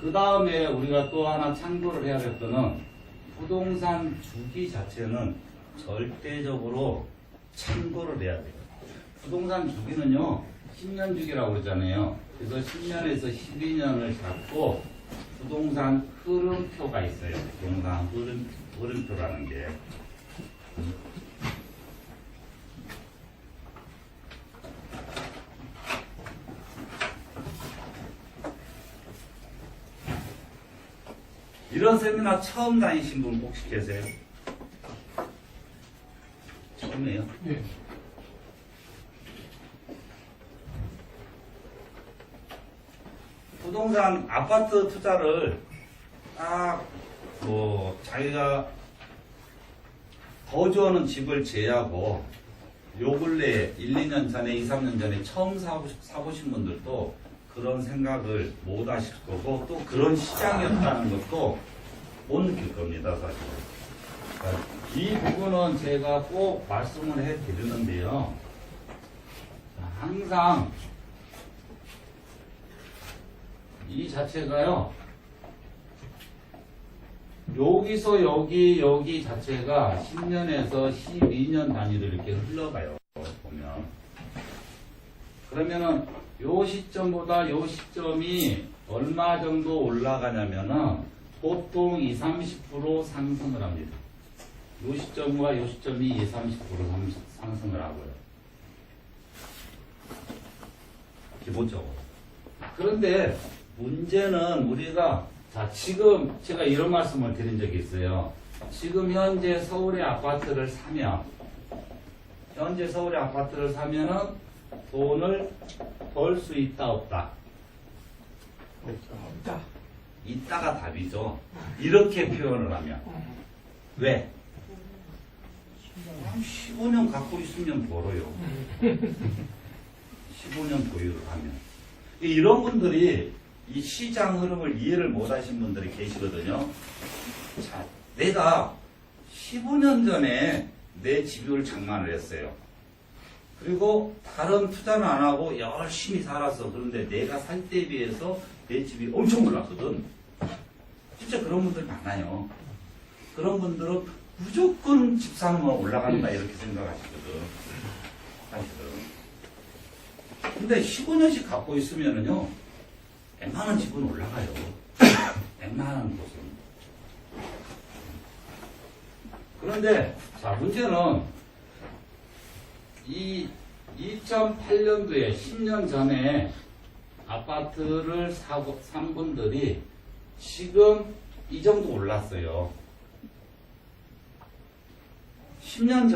그 다음에 우리가 또 하나 참고를 해야 될 거는 부동산 주기 자체는 절대적으로 참고를 해야 돼요. 부동산 주기는요, 10년 주기라고 그러잖아요. 그래서 10년에서 12년을 잡고 부동산 흐름표가 있어요. 부동산 흐름표라는 게. 이런 세미나 처음 다니신 분 혹시 계세요? 처음이에요? 네. 부동산 아파트 투자를 딱 자기가 거주하는 집을 제외하고 요 근래에 1, 2년 전에 2, 3년 전에 처음 사보신 분들도 그런 생각을 못 하실 거고 또 그런 시장이었다는 것도 못 느낄 겁니다, 사실. 이 부분은 제가 꼭 말씀을 해 드리는데요. 항상 이 자체가요, 여기서 여기 자체가 10년에서 12년 단위로 이렇게 흘러가요, 보면. 그러면은 요 시점보다 요 시점이 얼마 정도 올라가냐면은 보통 20, 30% 상승을 합니다. 요 시점과 요 시점이 20, 30% 상승을 하고요. 기본적으로. 그런데 문제는 우리가 지금 제가 이런 말씀을 드린 적이 있어요. 지금 현재 서울의 아파트를 사면 은 돈을 벌 수 있다 없다? 없다. 있다가 답이죠. 이렇게 표현을 하면. 왜? 15년 갖고 있으면 벌어요. 15년 보유를 하면. 이런 분들이 이 시장 흐름을 이해를 못 하신 분들이 계시거든요. 자, 내가 15년 전에 내 집을 장만을 했어요. 그리고 다른 투자는 안 하고 열심히 살았어. 그런데 내가 살 때에 비해서 내 집이 엄청 올랐거든. 진짜 그런 분들 많아요. 그런 분들은 무조건 집 사면 올라간다 이렇게 생각하시거든. 사실은. 근데 15년씩 갖고 있으면은요, 웬만한 집은 올라가요. 웬만한 곳은. 그런데, 자, 문제는 이 2008년도에 10년 전에 아파트를 산 분들이 지금 이 정도 올랐어요. 10년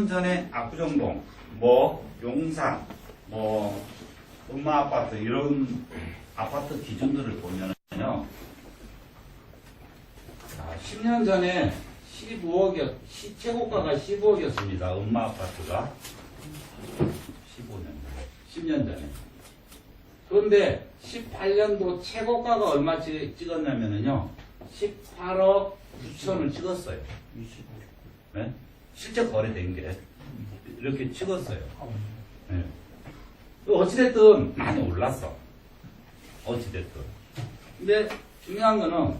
전에 압구정동, 용산, 음마 아파트, 이런 아파트 기준들을 보면은요, 10년 전에 최고가가 15억이었습니다. 음마 아파트가. 10년 전에. 그런데 18년도 최고가가 얼마 찍었냐면요, 18억 9천을 찍었어요. 네? 실제 거래된 게. 이렇게 찍었어요. 네. 어찌됐든 많이 올랐어. 어찌됐든. 근데 중요한 거는,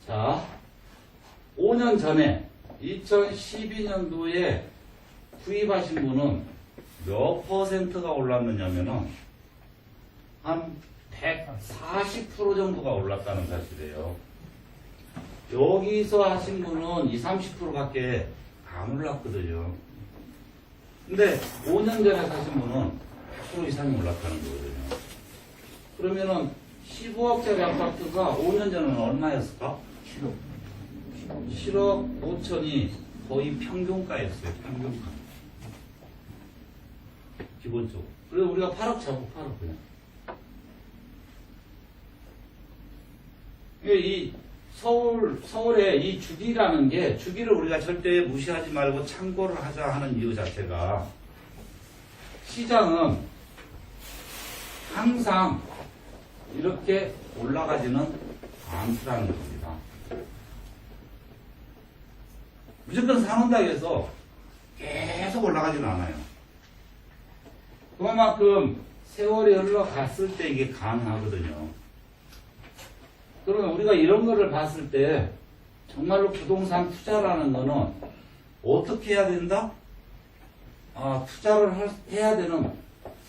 자, 5년 전에 2012년도에 구입하신 분은 몇 퍼센트가 올랐느냐면은 한 140% 정도가 올랐다는 사실이에요. 여기서 하신 분은 20, 30%밖에 안 올랐거든요. 근데 5년 전에 사신 분은 100% 이상이 올랐다는 거거든요. 그러면은 15억짜리 아파트가 5년 전에는 얼마였을까? 7억 5천이 거의 평균가였어요. 평균가. 기본적으로. 그래서 우리가 8억 잡고 8억 그냥. 이 서울의 이 주기라는 게, 주기를 우리가 절대 무시하지 말고 참고를 하자 하는 이유 자체가, 시장은 항상 이렇게 올라가지는 않더라는 겁니다. 무조건 사는다고 해서 계속 올라가지는 않아요. 그만큼 세월이 흘러갔을 때 이게 가능하거든요. 그러면 우리가 이런 거를 봤을 때 정말로 부동산 투자라는 거는 어떻게 해야 된다? 투자를 해야 되는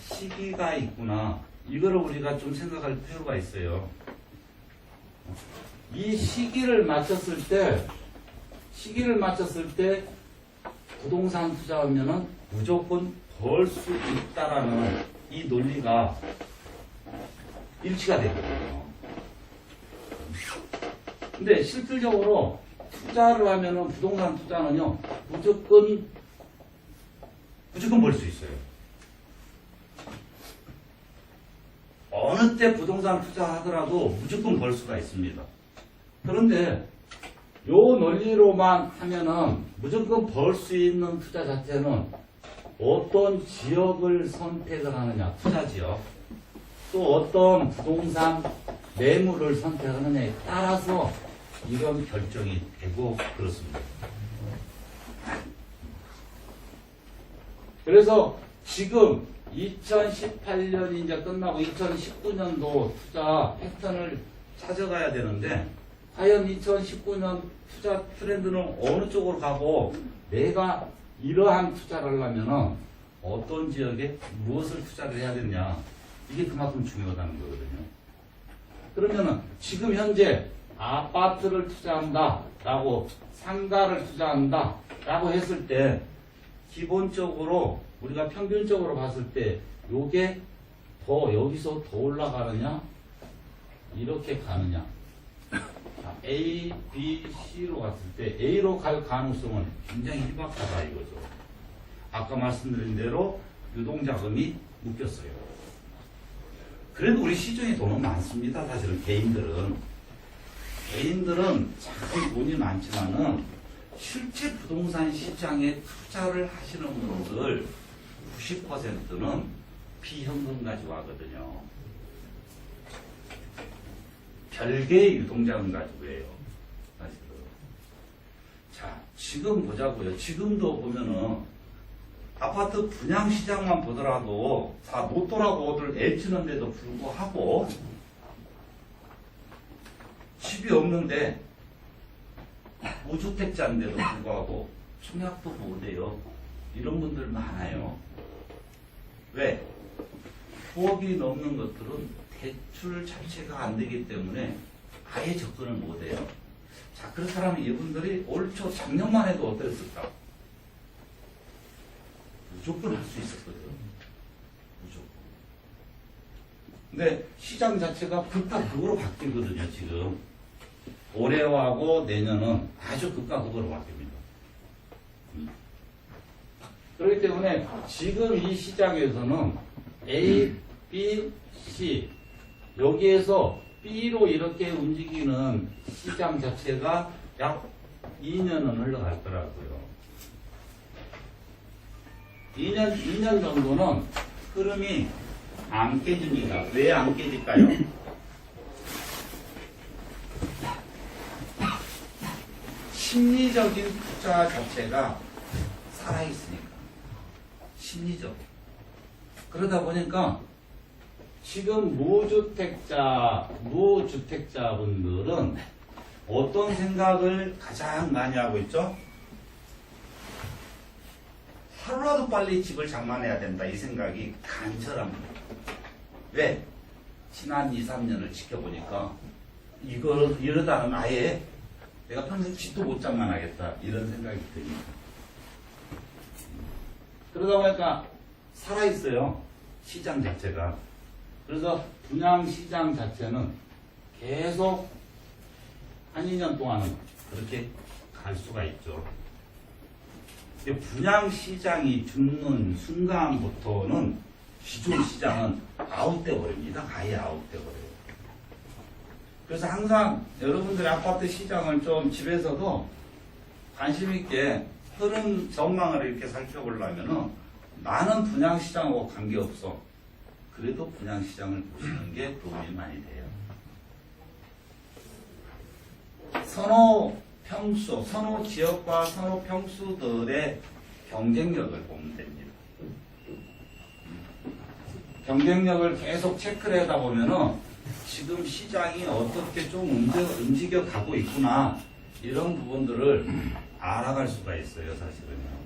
시기가 있구나. 이거를 우리가 좀 생각할 필요가 있어요. 이 시기를 맞췄을 때 부동산 투자하면은 무조건 벌 수 있다라는 이 논리가 일치가 되거든요. 근데 실질적으로 투자를 하면은 부동산 투자는요 무조건 벌 수 있어요. 어느 때 부동산 투자하더라도 무조건 벌 수가 있습니다. 그런데 요 논리로만 하면은 무조건 벌 수 있는 투자 자체는 어떤 지역을 선택을 하느냐, 투자 지역, 또 어떤 부동산 매물을 선택하느냐에 따라서 이런 결정이 되고 그렇습니다. 그래서 지금 2018년이 이제 끝나고 2019년도 투자 패턴을 찾아가야 되는데 과연 2019년 투자 트렌드는 어느 쪽으로 가고 내가 이러한 투자를 하려면 어떤 지역에 무엇을 투자를 해야 되느냐, 이게 그만큼 중요하다는 거거든요. 그러면은 지금 현재 아파트를 투자한다 라고, 상가를 투자한다 라고 했을 때 기본적으로 우리가 평균적으로 봤을 때 요게 더 여기서 더 올라가느냐 이렇게 가느냐, A, B, C로 갔을 때 A로 갈 가능성은 굉장히 희박하다 이거죠. 아까 말씀드린 대로 유동자금이 묶였어요. 그래도 우리 시중에 돈은 많습니다. 사실은 개인들은 참 돈이 많지만은 실제 부동산 시장에 투자를 하시는 분들 90%는 비현금 가지고 하거든요. 별개의 유동자금 가지고 해요. 사실은. 자, 지금 보자고요. 지금도 보면은 아파트 분양 시장만 보더라도 다 못돌아고들 애쓰는데도 불구하고 집이 없는데 무주택자인데도 불구하고 청약도 못해요. 이런 분들 많아요. 왜? 부업이 넘는 것들은 대출 자체가 안 되기 때문에 아예 접근을 못해요. 자, 그렇다면 이분들이 올 초 작년만 해도 어땠을까? 무조건 할 수 있었거든요. 무조건. 근데 시장 자체가 극과 극으로 바뀌거든요, 지금. 올해하고 내년은 아주 극과 극으로 바뀝니다. 그렇기 때문에 지금 이 시장에서는 A, B, C, 여기에서 B로 이렇게 움직이는 시장 자체가 약 2년은 흘러갔더라고요. 2년 정도는 흐름이 안 깨집니다. 왜 안 깨질까요? 심리적인 투자 자체가 살아있으니까. 심리적. 그러다 보니까 지금 무주택자분들은 어떤 생각을 가장 많이 하고 있죠? 하루라도 빨리 집을 장만해야 된다, 이 생각이 간절합니다. 왜? 지난 2, 3년을 지켜보니까 이러다는 아예 내가 평생 집도 못 장만하겠다, 이런 생각이 듭니다. 그러다 보니까 살아있어요, 시장 자체가. 그래서 분양시장 자체는 계속 한 2년 동안은 그렇게 갈 수가 있죠. 분양시장이 죽는 순간부터는 기존 시장은 아웃돼 버립니다. 아예 아웃돼 버려요. 그래서 항상 여러분들의 아파트 시장을 좀 집에서도 관심 있게 흐름 전망을 이렇게 살펴보려면은 나는 분양시장하고 관계없어. 그래도 분양시장을 보시는 게 도움이 많이 돼요. 선호 지역과 선호 평수들의 경쟁력을 보면 됩니다. 경쟁력을 계속 체크를 하다 보면은 지금 시장이 어떻게 좀 움직여 가고 있구나. 이런 부분들을 알아갈 수가 있어요, 사실은요.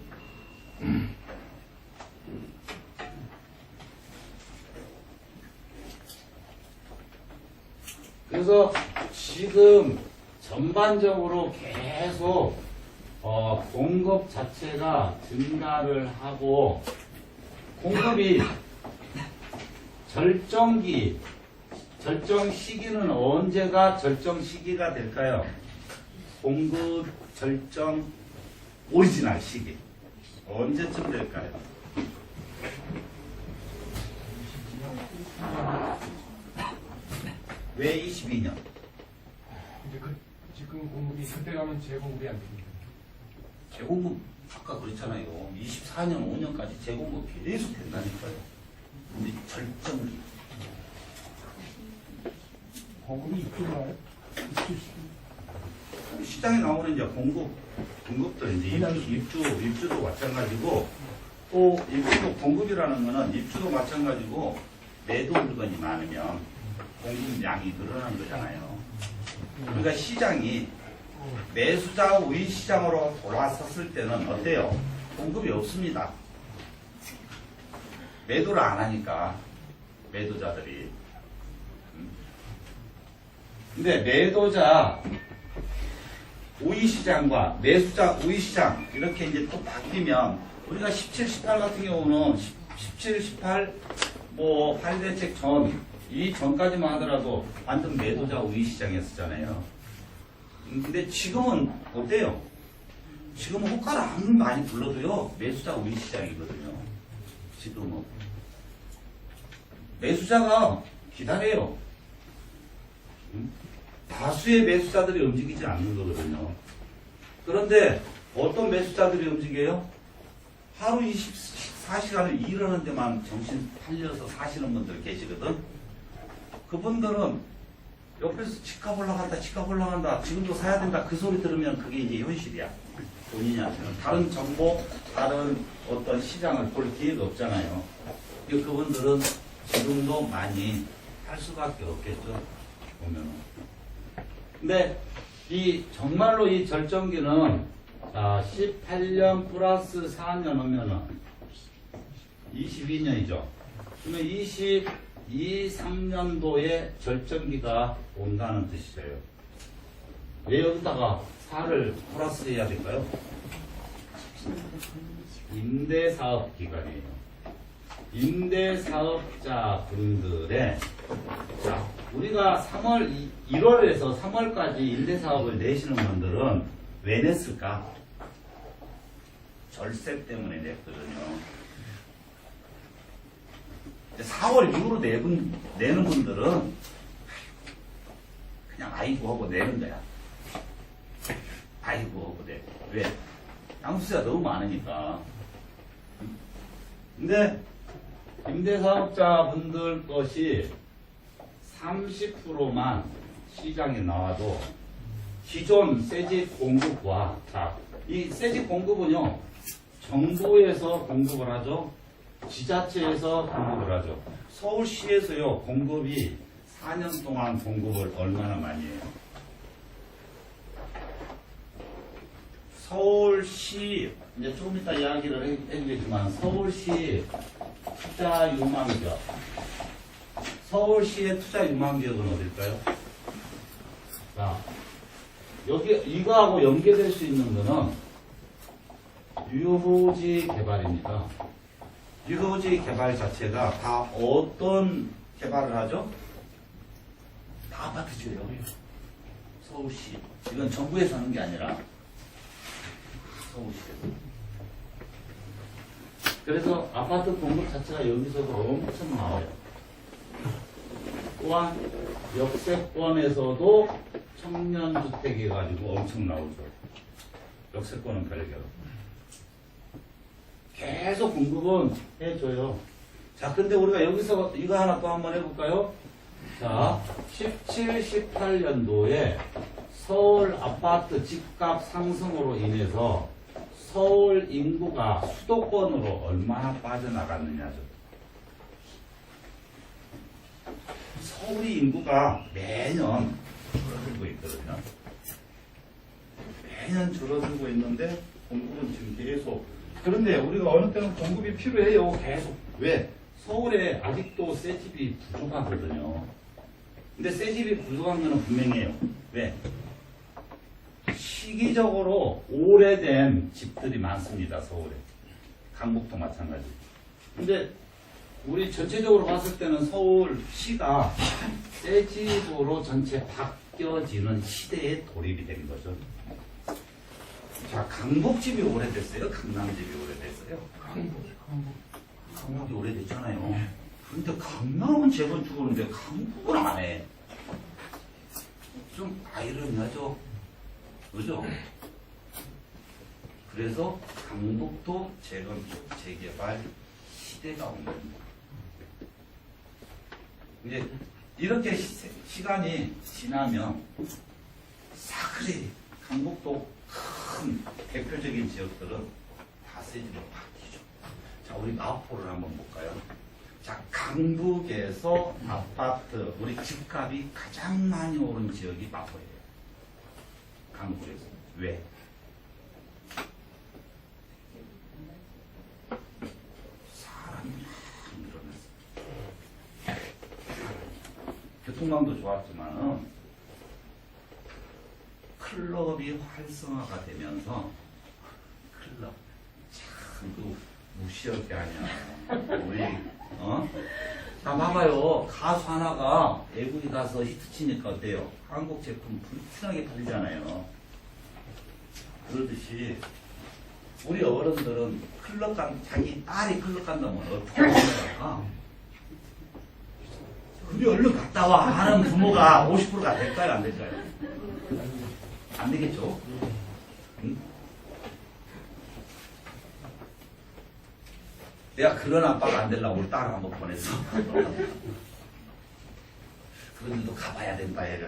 그래서 지금 전반적으로 계속 공급 자체가 증가를 하고 공급이 절정 시기는 언제가 절정 시기가 될까요? 공급 절정 오리지널 시기 언제쯤 될까요? 왜 22년? 이제 지금 공급이 그때 가면 재공급이 안 됩니다. 재공급 아까 그랬잖아요. 24년 5년까지 재공급 계속 된다니까요. 근데 절정기 공급이 입주나요? 시장에 나오는 이제 공급들 이제 입주도 마찬가지고 또 입주도 공급이라는 거는 입주도 마찬가지고 매도 물건이 많으면 공급량이 늘어나는 거잖아요. 그러니까 시장이 매수자 우위 시장으로 돌아섰을 때는 어때요? 공급이 없습니다. 매도를 안 하니까 매도자들이. 근데 매도자 우위 시장과 매수자 우위 시장 이렇게 이제 또 바뀌면 우리가 17, 18 같은 경우는 17, 18 뭐 8대책 이 전까지만 하더라도 완전 매도자 우위 시장이었잖아요. 근데 지금은 어때요? 지금은 호가를 아무리 많이 불러도요 매수자 우위 시장이거든요. 지금은 매수자가 기다려요. 다수의 매수자들이 움직이지 않는 거거든요. 그런데 어떤 매수자들이 움직여요? 하루 24시간을 일하는 데만 정신 팔려서 사시는 분들 계시거든. 그분들은 옆에서 집값 올라간다, 지금도 사야 된다, 그 소리 들으면 그게 이제 현실이야. 본인한테는. 다른 정보, 다른 어떤 시장을 볼 기회가 없잖아요. 그분들은 지금도 많이 할 수밖에 없겠죠. 보면은. 근데 정말로 이 절정기는 18년 플러스 4년 하면은 22년이죠. 그러면 23년도에 절정기가 온다는 뜻이에요. 왜 여기다가 4를 플러스 해야 될까요? 임대사업 기간이에요. 임대사업자 분들의 우리가 1월에서 3월까지 임대사업을 내시는 분들은 왜 냈을까? 절세 때문에 냈거든요. 4월 이후로 내는 분들은 그냥 아이고 하고 내는 거야. 아이고 하고 내. 왜? 양수세가 너무 많으니까. 근데 임대사업자분들 것이 30%만 시장에 나와도 기존 새집 공급과 이 새집 공급은요 정부에서 공급을 하죠. 지자체에서 공급을 하죠. 서울시에서요 공급이 4년 동안 공급을 얼마나 많이 해요? 서울시 이제 조금 이따 이야기를 해주겠지만 서울시 투자 유망기업 서울시의 투자 유망기업은 어딜까요? 자, 여기 이거하고 연계될 수 있는 거는 유후지 개발입니다. 유후지 개발 자체가 다 어떤 개발을 하죠? 다 아파트 지어요. 서울시. 이건 정부에서 하는 게 아니라 서울시에서. 그래서 아파트 공급 자체가 여기서도 엄청 나와요. 또한 역세권에서도 청년주택 해가지고 엄청 나오죠. 역세권은 별개로. 계속 공급은 해줘요. 자, 근데 우리가 여기서 이거 하나 또 한번 해볼까요? 자, 17, 18년도에 서울 아파트 집값 상승으로 인해서 서울 인구가 수도권으로 얼마나 빠져나갔느냐죠. 서울의 인구가 매년 줄어들고 있거든요. 매년 줄어들고 있는데 공급은 지금 계속. 그런데 우리가 어느 때는 공급이 필요해요. 계속. 왜? 서울에 아직도 새 집이 부족하거든요. 근데 새 집이 부족한 거는 분명해요. 왜? 시기적으로 오래된 집들이 많습니다. 서울에. 강북도 마찬가지. 근데 우리 전체적으로 봤을 때는 서울시가 새 집으로 전체 바뀌어지는 시대에 돌입이 된 거죠. 자, 강북집이 오래됐어요? 강남집이 오래됐어요? 강북이 오래됐잖아요. 근데 강남은 재건축하는데 강북은 안 해. 좀 아이러니하죠? 그죠? 그래서 강북도 재건축, 재개발 시대가 온 겁니다. 이제 이렇게 시간이 지나면 사그리 강북도 큰 대표적인 지역들은 다 새집으로 바뀌죠. 자, 우리 마포를 한번 볼까요? 자, 강북에서 아파트, 우리 집값이 가장 많이 오른 지역이 마포예요. 강북에서. 왜? 사람이 많이 늘어났어요. 교통망도 좋았지만은 클럽이 활성화가 되면서 클럽 참 그 무시할 게 아니야. 우리 자 봐봐요. 가수 하나가 외국에 가서 히트치니까 어때요? 한국 제품 불티나게 팔리잖아요. 그러듯이 우리 어른들은 클럽 자기 딸이 클럽 간다면 어떻게 할까? 우리 얼른 갔다 와 하는 부모가 50%가 될까요? 안 될까요? 안 되겠죠? 응? 내가 그런 아빠가 안 되려고 우리 딸을 한번 보냈어. 그런데도 가봐야 된다, 얘가.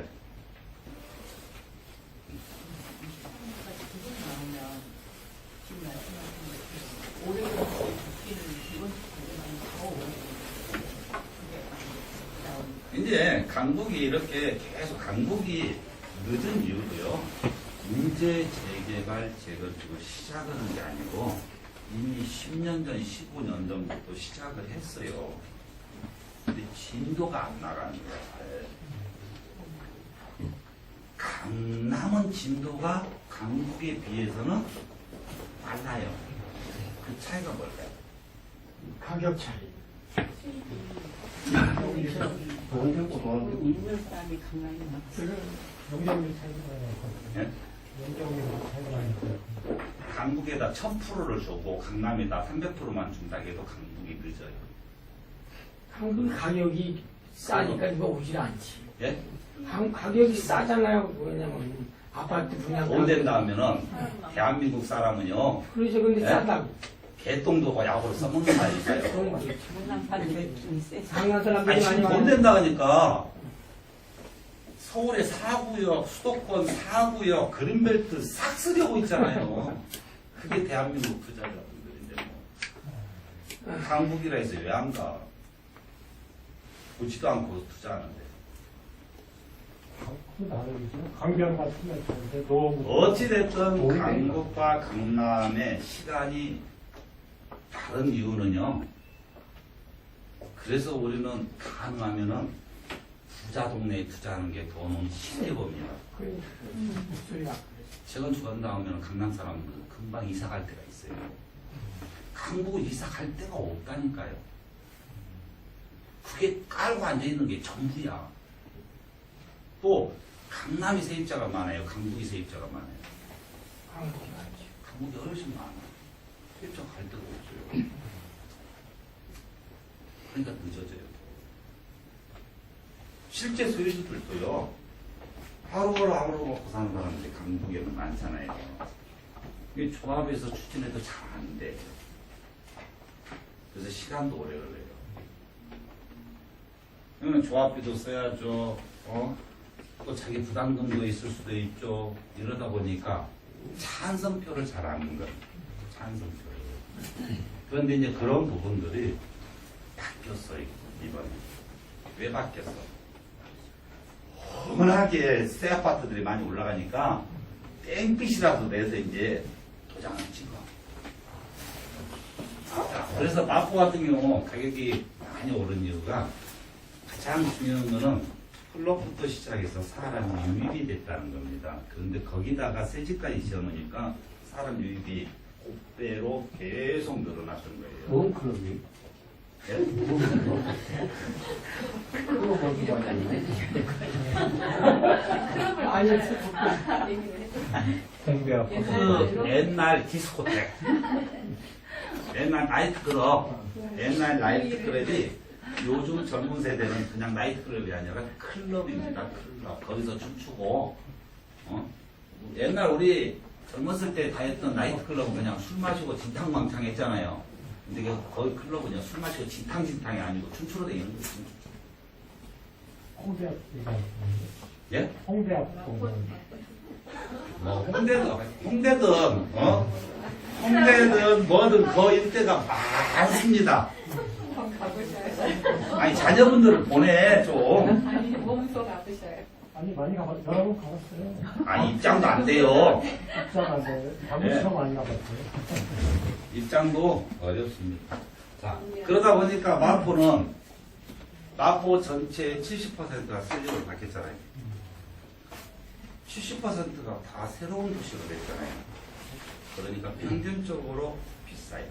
이제 강북이 이렇게 계속 강북이 늦은 이유도요. 인재 재개발 재건축을 시작하는 게 아니고 이미 10년 전, 15년 전부터 시작을 했어요. 근데 진도가 안 나가는 거예요. 강남은 진도가 강북에 비해서는 빨라요. 그 차이가 뭘까요? 가격 차이. 있는 사람이 강남이 많았어요. 영장률 차이가 많이 예? 영장률 차이가 많이 나요. 강북에다 1000%를 주고 강남에다 300%만 준다 해도 강북이 늦어요. 한국 가격이 싸니까 누가 오질 않지. 예? 가격이 싸잖아요. 왜냐면 아파트 분양. 돈 된다 하면은 대한민국 사람은요, 그래서 근데 예? 싸다고. 개똥도 약으로 써먹는 사람이 그런 있어요. 거지. 강남 사람들이 좀 세서. 강남 사람들이 아니, 많이 지금 돈 와요. 된다 하니까 서울의 4구역, 수도권 4구역, 그린벨트 싹 쓰려고 있잖아요. 그게 대한민국 투자자분들인데 뭐. 강북이라 해서 왜 안 가? 보지도 않고 투자하는데. 강변 같은 데 있는데 너무 어찌됐든 강북과 강남의 시간이 다른 이유는요. 그래서 우리는 가능하면은 부자 동네에 투자하는 게 돈은 시대법입니다. 목소리가. 재건축한다 하면 강남 사람들은 금방 이사 갈 때가 있어요. 강북은 이사 갈 데가 없다니까요. 그게 깔고 앉아있는 게 전부야. 또 강남이 세입자가 많아요. 강북이 세입자가 많아요. 한국이 많지. 강북이 훨씬 많아. 세입자 갈 데가 없어요. 그러니까 늦어져요. 실제 소유주들도요. 하루를 먹고 사는 사람들이 강북에는 많잖아요. 이게 조합에서 추진해도 잘 안 돼. 그래서 시간도 오래 걸려요. 그러면 조합비도 써야죠. 또 자기 부담금도 있을 수도 있죠. 이러다 보니까 찬성표를 잘 안 하는 거예요. 찬성표를. 그런데 이제 그런 부분들이 바뀌었어요. 이번에. 왜 바뀌었어? 시원하게 새 아파트들이 많이 올라가니까 땡빛이라도 내서 이제 도장을 찍어. 자, 그래서 마포 같은 경우 가격이 많이 오른 이유가 가장 중요한 거는 플롯부터 시작해서 사람 유입이 됐다는 겁니다. 그런데 거기다가 새집까지 지어놓으니까 사람 유입이 곱배로 계속 늘어났던 거예요. 뭔 클럽이? 예? 그거 뭔지 말이야. 그 옛날 디스코텍, 옛날 나이트클럽, 옛날 나이트클럽이 요즘 젊은 세대는 그냥 나이트클럽이 아니라 클럽입니다. 클럽. 거기서 춤추고, 옛날 우리 젊었을 때 다녔던 나이트클럽은 그냥 술 마시고 진탕망탕 했잖아요. 근데 거기 클럽은 그냥 술 마시고 진탕진탕이 아니고 춤추러 다니는 거죠. 홍대 앞 예? 홍대 앞 공원. 뭐 홍대든 홍대든 뭐든 그 일대가 많습니다. 아니 자녀분들을 보내 좀. 아니 몸소 아프셔요. 아니 많이 가봤. 여러 번 가봤어요. 아니 입장도 안 돼요. 입장 안 돼. 가보시면 많이 가봤어요. 입장도 어렵습니다. 자 그러다 보니까 마포 전체의 70%가 세집을 받겠잖아요. 70%가 다 새로운 도시로 됐잖아요. 그러니까 평균적으로 비싸요.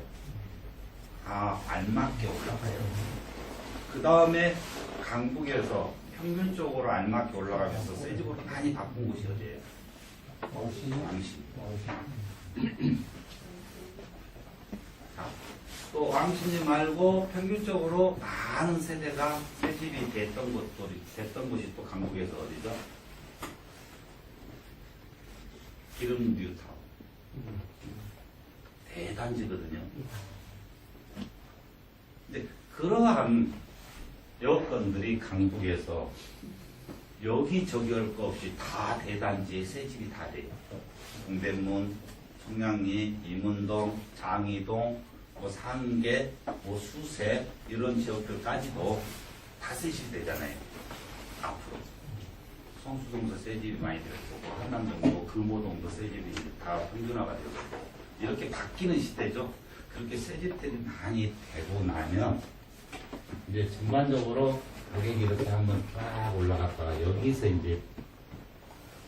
다 알맞게 올라가요. 그 다음에 강북에서 평균적으로 알맞게 올라가면서 새 집으로 많이 바꾼 곳이 어디예요? 왕신. 자, 또 왕신이 말고 평균적으로 많은 세대가 새 집이 됐던 곳이 또 강북에서 어디죠? 기름 뉴타운. 대단지거든요. 근데 그러한 여건들이 강북에서 여기저기 할 거 없이 다 대단지에 새 집이 다 돼요. 동대문, 청량리, 이문동, 장이동, 뭐 상계, 뭐 수세 이런 지역들까지도 다 새 집이 되잖아요. 앞으로. 성수동도 새 집이 많이 들었고 한남동도 금호동도 새 집이 다 평준화가 되고 이렇게 바뀌는 시대죠. 그렇게 새 집들이 많이 되고 나면 이제 전반적으로 가격이 이렇게 한번 쫙 올라갔다가 여기서 이제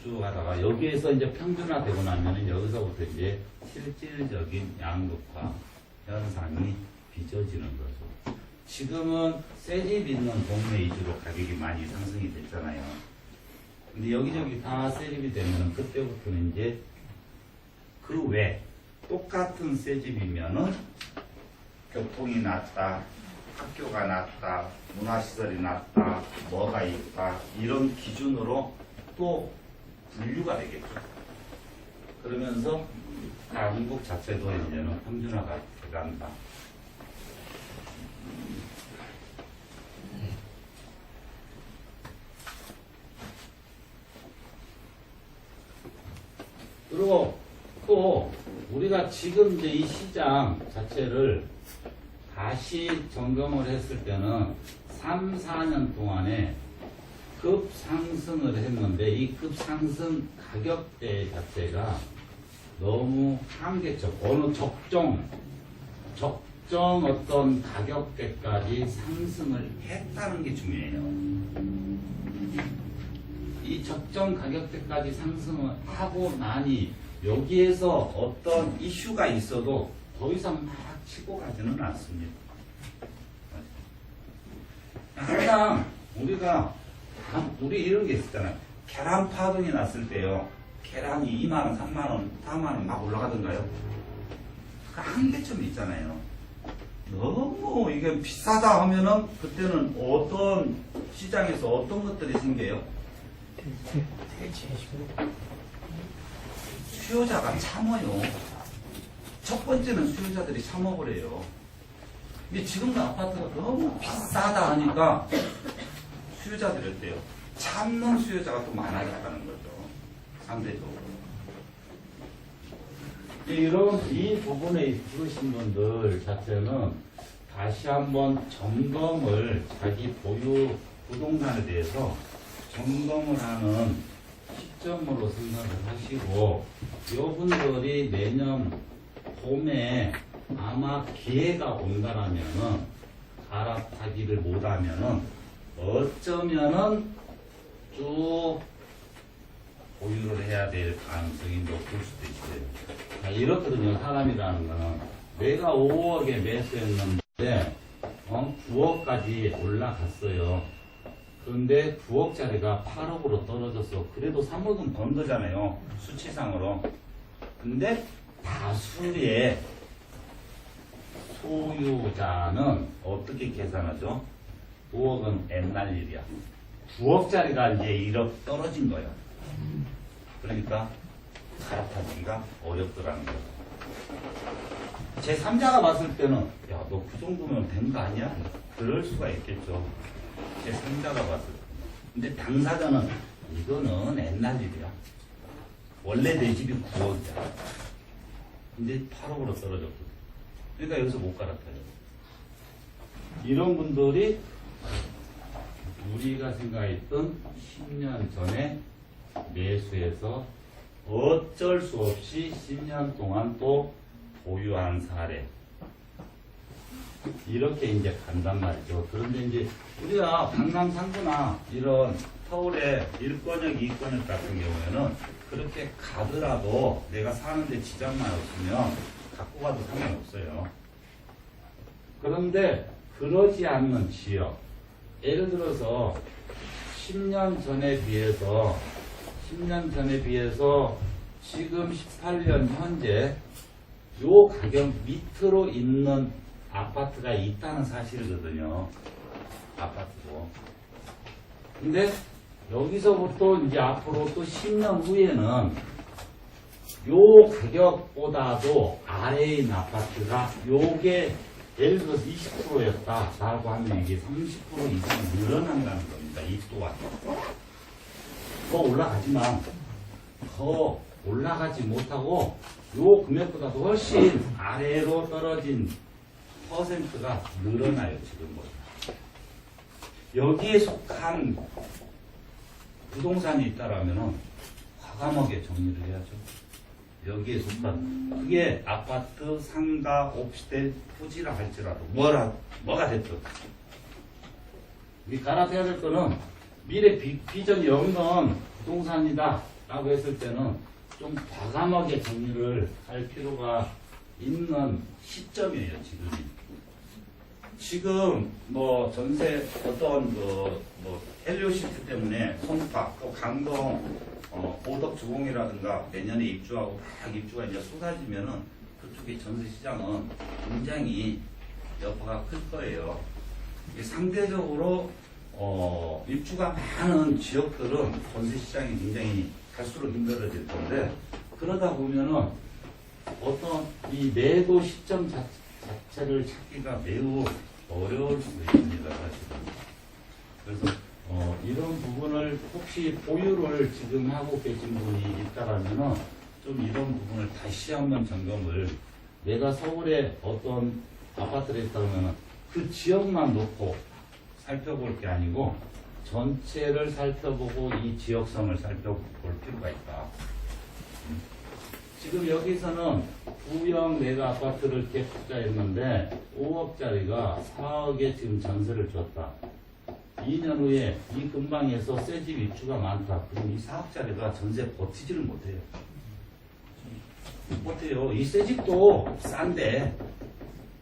쭉 가다가 여기에서 이제 평준화되고 나면은 여기서부터 이제 실질적인 양극화 현상이 빚어지는 거죠. 지금은 새 집 있는 동네 위주로 가격이 많이 상승이 됐잖아요. 근데 여기저기 다 새 집이 되면은 그때부터는 이제 그 외 똑같은 새 집이면은 교통이 낮다, 학교가 낮다, 문화시설이 낮다, 뭐가 있다 이런 기준으로 또 분류가 되겠죠. 그러면서 한국 자체도 이제는 평준화가 들어간다. 그리고 또 우리가 지금 이제 이 시장 자체를 다시 점검을 했을 때는 3, 4년 동안에 급상승을 했는데 이 급상승 가격대 자체가 너무 한계적, 어느 적정 어떤 가격대까지 상승을 했다는 게 중요해요. 이 적정 가격대까지 상승을 하고 나니 여기에서 어떤 이슈가 있어도 더 이상 막 치고 가지는 않습니다. 항상 우리 이런 게 있었잖아요. 계란 파동이 났을 때요. 계란이 2만원, 3만원, 4만원 막 올라가던가요? 그 한계점이 있잖아요. 너무 이게 비싸다 하면은 그때는 어떤 시장에서 어떤 것들이 생겨요? 수요자가 참어요. 첫 번째는 수요자들이 참어버려요. 근데 지금도 아파트가 너무 비싸다 하니까 수요자들이 어때요? 참는 수요자가 또 많아졌다는 거죠. 상대적으로. 이 부분에 들으신 분들 자체는 다시 한번 점검을 자기 보유 부동산에 대해서 점검을 하는 시점으로 생각을 하시고, 요분들이 내년 봄에 아마 기회가 온다라면은, 갈아타기를 못하면은, 어쩌면은 쭉 보유를 해야 될 가능성이 높을 수도 있어요. 자, 이렇거든요. 사람이라는 거는. 내가 5억에 매수했는데, 9억까지 올라갔어요. 그런데 9억짜리가 8억으로 떨어졌어. 그래도 3억은 번 거잖아요. 수치상으로. 근데 다수의 소유자는 어떻게 계산하죠? 5억은 옛날 일이야. 9억짜리가 이제 1억 떨어진 거야. 그러니까 갈아타기가 어렵더라는 거죠. 제 3자가 봤을 때는 야, 너 그 정도면 된 거 아니야? 그럴 수가 있겠죠. 제 3자가 봤을 때. 근데 당사자는 이거는 옛날 일이야. 원래 내 집이 9억이야. 근데 8억으로 떨어졌거든. 그러니까 여기서 못 갈아타요. 이런 분들이 우리가 생각했던 10년 전에 매수해서 어쩔 수 없이 10년 동안 또 보유한 사례. 이렇게 이제 간단 말이죠. 그런데 이제 우리가 강남 상구나 이런 서울의 1권역, 2권역 같은 경우에는 그렇게 가더라도 내가 사는데 지장만 없으면 갖고 가도 상관없어요. 그런데 그러지 않는 지역, 예를 들어서 10년 전에 비해서 지금 18년 현재 요 가격 밑으로 있는 아파트가 있다는 사실이거든요. 아파트도. 근데 여기서부터 이제 앞으로 또 10년 후에는 요 가격보다도 아래에 있는 아파트가 요게 예를 들어서 20%였다라고 하면 이게 30% 이상 늘어난다는 겁니다. 이 또한. 더 올라가지만 더 올라가지 못하고 요 금액보다도 훨씬 아래로 떨어진 퍼센트가 늘어나요. 지금보다. 여기에 속한 부동산이 있다라면 과감하게 정리를 해야죠. 여기에 속한 그게 아파트, 상가, 오피스텔, 토지라 할지라도 뭐가 됐든 이 갈아타야 될 거는 미래 비전이 없는 부동산이다 라고 했을 때는 좀 과감하게 정리를 할 필요가 있는 시점이에요. 지금 뭐 전세 어떤 헬리오시티 때문에 송파 또 강동 고덕 주공이라든가 내년에 입주하고 막 입주가 이제 쏟아지면은 그쪽의 전세 시장은 굉장히 여파가 클 거예요. 상대적으로 입주가 많은 지역들은 전세 시장이 굉장히 갈수록 힘들어질 건데 그러다 보면은 어떤 이 매도 시점 자체를 찾기가 매우 어려울 수 있습니다. 사실은. 그래서 이런 부분을 혹시 보유를 지금 하고 계신 분이 있다라면은 좀 이런 부분을 다시 한번 점검을 내가 서울에 어떤 아파트를 했다면 그 지역만 놓고 살펴볼 게 아니고 전체를 살펴보고 이 지역성을 살펴볼 필요가 있다. 지금 여기서는 구형 메가 아파트를 개투자했는데 5억짜리가 4억에 지금 전세를 줬다. 2년 후에 이 근방에서 새 집 입주가 많다. 그럼 이 4억짜리가 전세 버티지를 못해요. 못 버텨요. 이 새 집도 싼데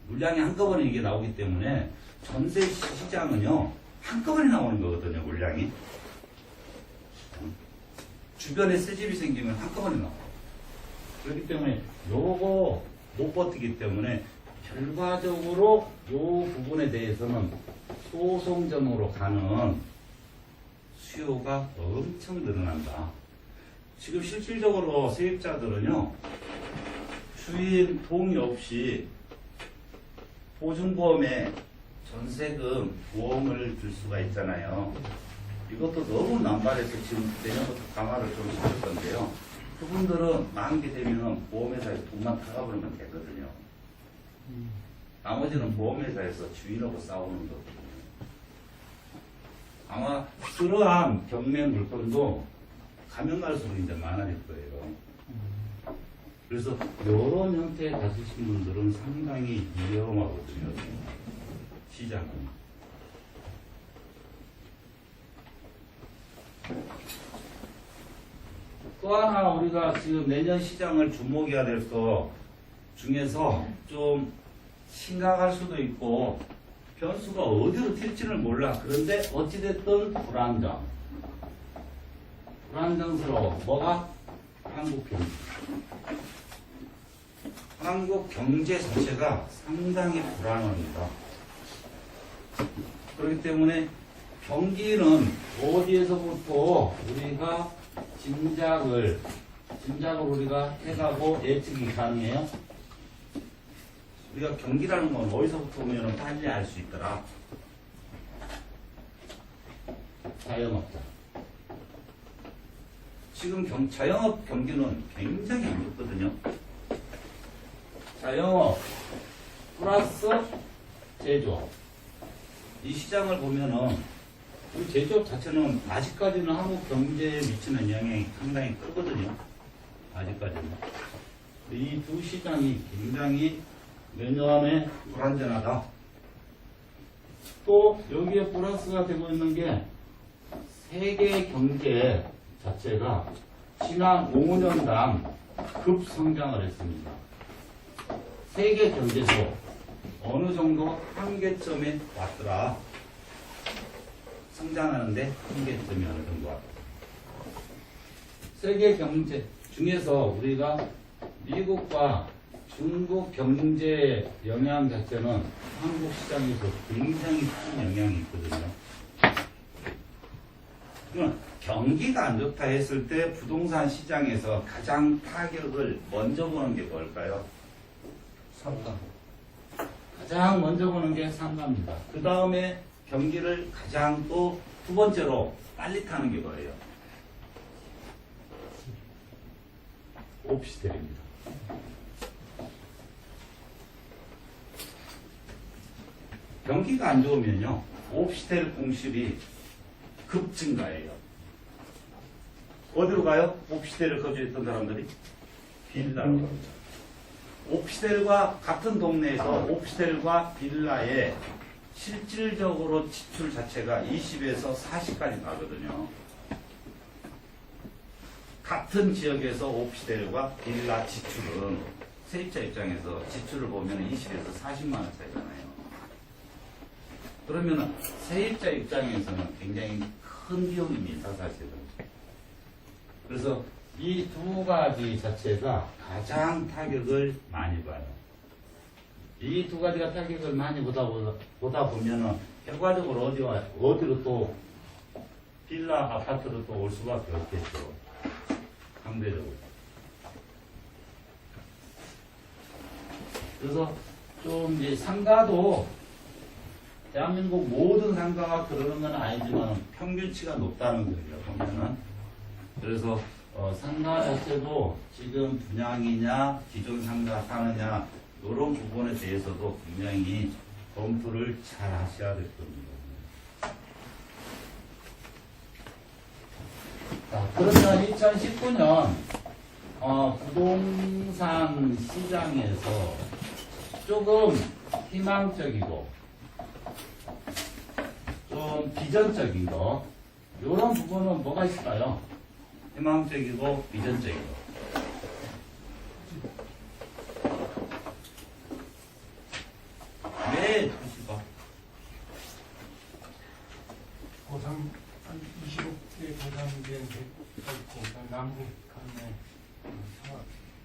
물량이 한꺼번에 이게 나오기 때문에 전세 시장은요 한꺼번에 나오는 거거든요. 물량이 주변에 새 집이 생기면 한꺼번에 나와요. 그렇기 때문에 요거 못 버티기 때문에 결과적으로 요 부분에 대해서는 소송전으로 가는 수요가 엄청 늘어난다. 지금 실질적으로 세입자들은요 주인 동의 없이 보증보험에 전세금 보험을 들 수가 있잖아요. 이것도 너무 남발해서 지금 내년부터 강화를 좀 시킬 건데요. 그분들은 만기 되면 보험회사에서 돈만 타가버리면 되거든요. 나머지는 보험회사에서 주인하고 싸우는 거거든요. 아마 그러한 경매 물건도 가면 갈수록 이제 많아질 거예요. 그래서 이런 형태에 가지신 분들은 상당히 위험하거든요. 시장은. 또 하나 우리가 지금 내년 시장을 주목해야 될 거 중에서 좀 심각할 수도 있고 변수가 어디로 튈지를 몰라. 그런데 어찌됐든 불안정. 불안정스러워. 뭐가? 한국 경제. 한국 경제 자체가 상당히 불안합니다. 그렇기 때문에 경기는 어디에서부터 우리가 짐작을 우리가 해가고 예측이 가능해요? 우리가 경기라는 건 어디서부터 보면 빨리 알 수 있더라. 자영업자. 지금 자영업 경기는 굉장히 안 좋거든요. 자영업 플러스 제조업. 이 시장을 보면은 우리 제조업 자체는 아직까지는 한국 경제에 미치는 영향이 상당히 크거든요. 아직까지는. 이 두 시장이 굉장히 내년에 불안전하다. 또 여기에 플러스가 되고 있는 게 세계 경제 자체가 지난 5년간 급성장을 했습니다. 세계 경제도 어느 정도 한계점에 왔더라. 성장하는데 한계점이 어느 정도 왔더라. 세계 경제 중에서 우리가 미국과 중국 경제 영향 자체는 한국 시장에서 굉장히 큰 영향이 있거든요. 그러면 경기가 안 좋다 했을 때 부동산 시장에서 가장 타격을 먼저 보는 게 뭘까요? 상가. 가장 먼저 보는 게 상가입니다. 그 다음에 경기를 가장 또 두 번째로 빨리 타는 게 뭐예요? 오피스텔입니다. 경기가 안 좋으면요, 오피스텔 공실이 급증가해요. 어디로 가요? 오피스텔을 거주했던 사람들이? 빌라로 갑니다. 오피스텔과 같은 동네에서 오피스텔과 빌라에 실질적으로 지출 자체가 20에서 40까지 나거든요. 같은 지역에서 오피스텔과 빌라 지출은 세입자 입장에서 지출을 보면 20에서 40만 원 차이잖아요. 그러면 세입자 입장에서는 굉장히 큰 비용입니다, 사실은. 그래서 이 두 가지 자체가 가장 타격을 많이 봐요. 이 두 가지가 타격을 많이 보다 보면은 결과적으로 어디로 또 빌라 아파트로 또 올 수밖에 없겠죠. 상대적으로. 그래서 좀 이제 상가도 대한민국 모든 상가가 그러는 건 아니지만 평균치가 높다는 거예요, 보면은. 그래서 상가 자체도 지금 분양이냐 기존 상가 사느냐 이런 부분에 대해서도 굉장히 검토를 잘 하셔야 될 겁니다. 자, 그러면 2019년 부동산 시장에서 조금 희망적이고 좀 비전적인 거 이런 부분은 뭐가 있을까요? 희망적이고 비전적이고. 네, 주시고. 고상 한 25대 고상된 데가 있고 남북 간에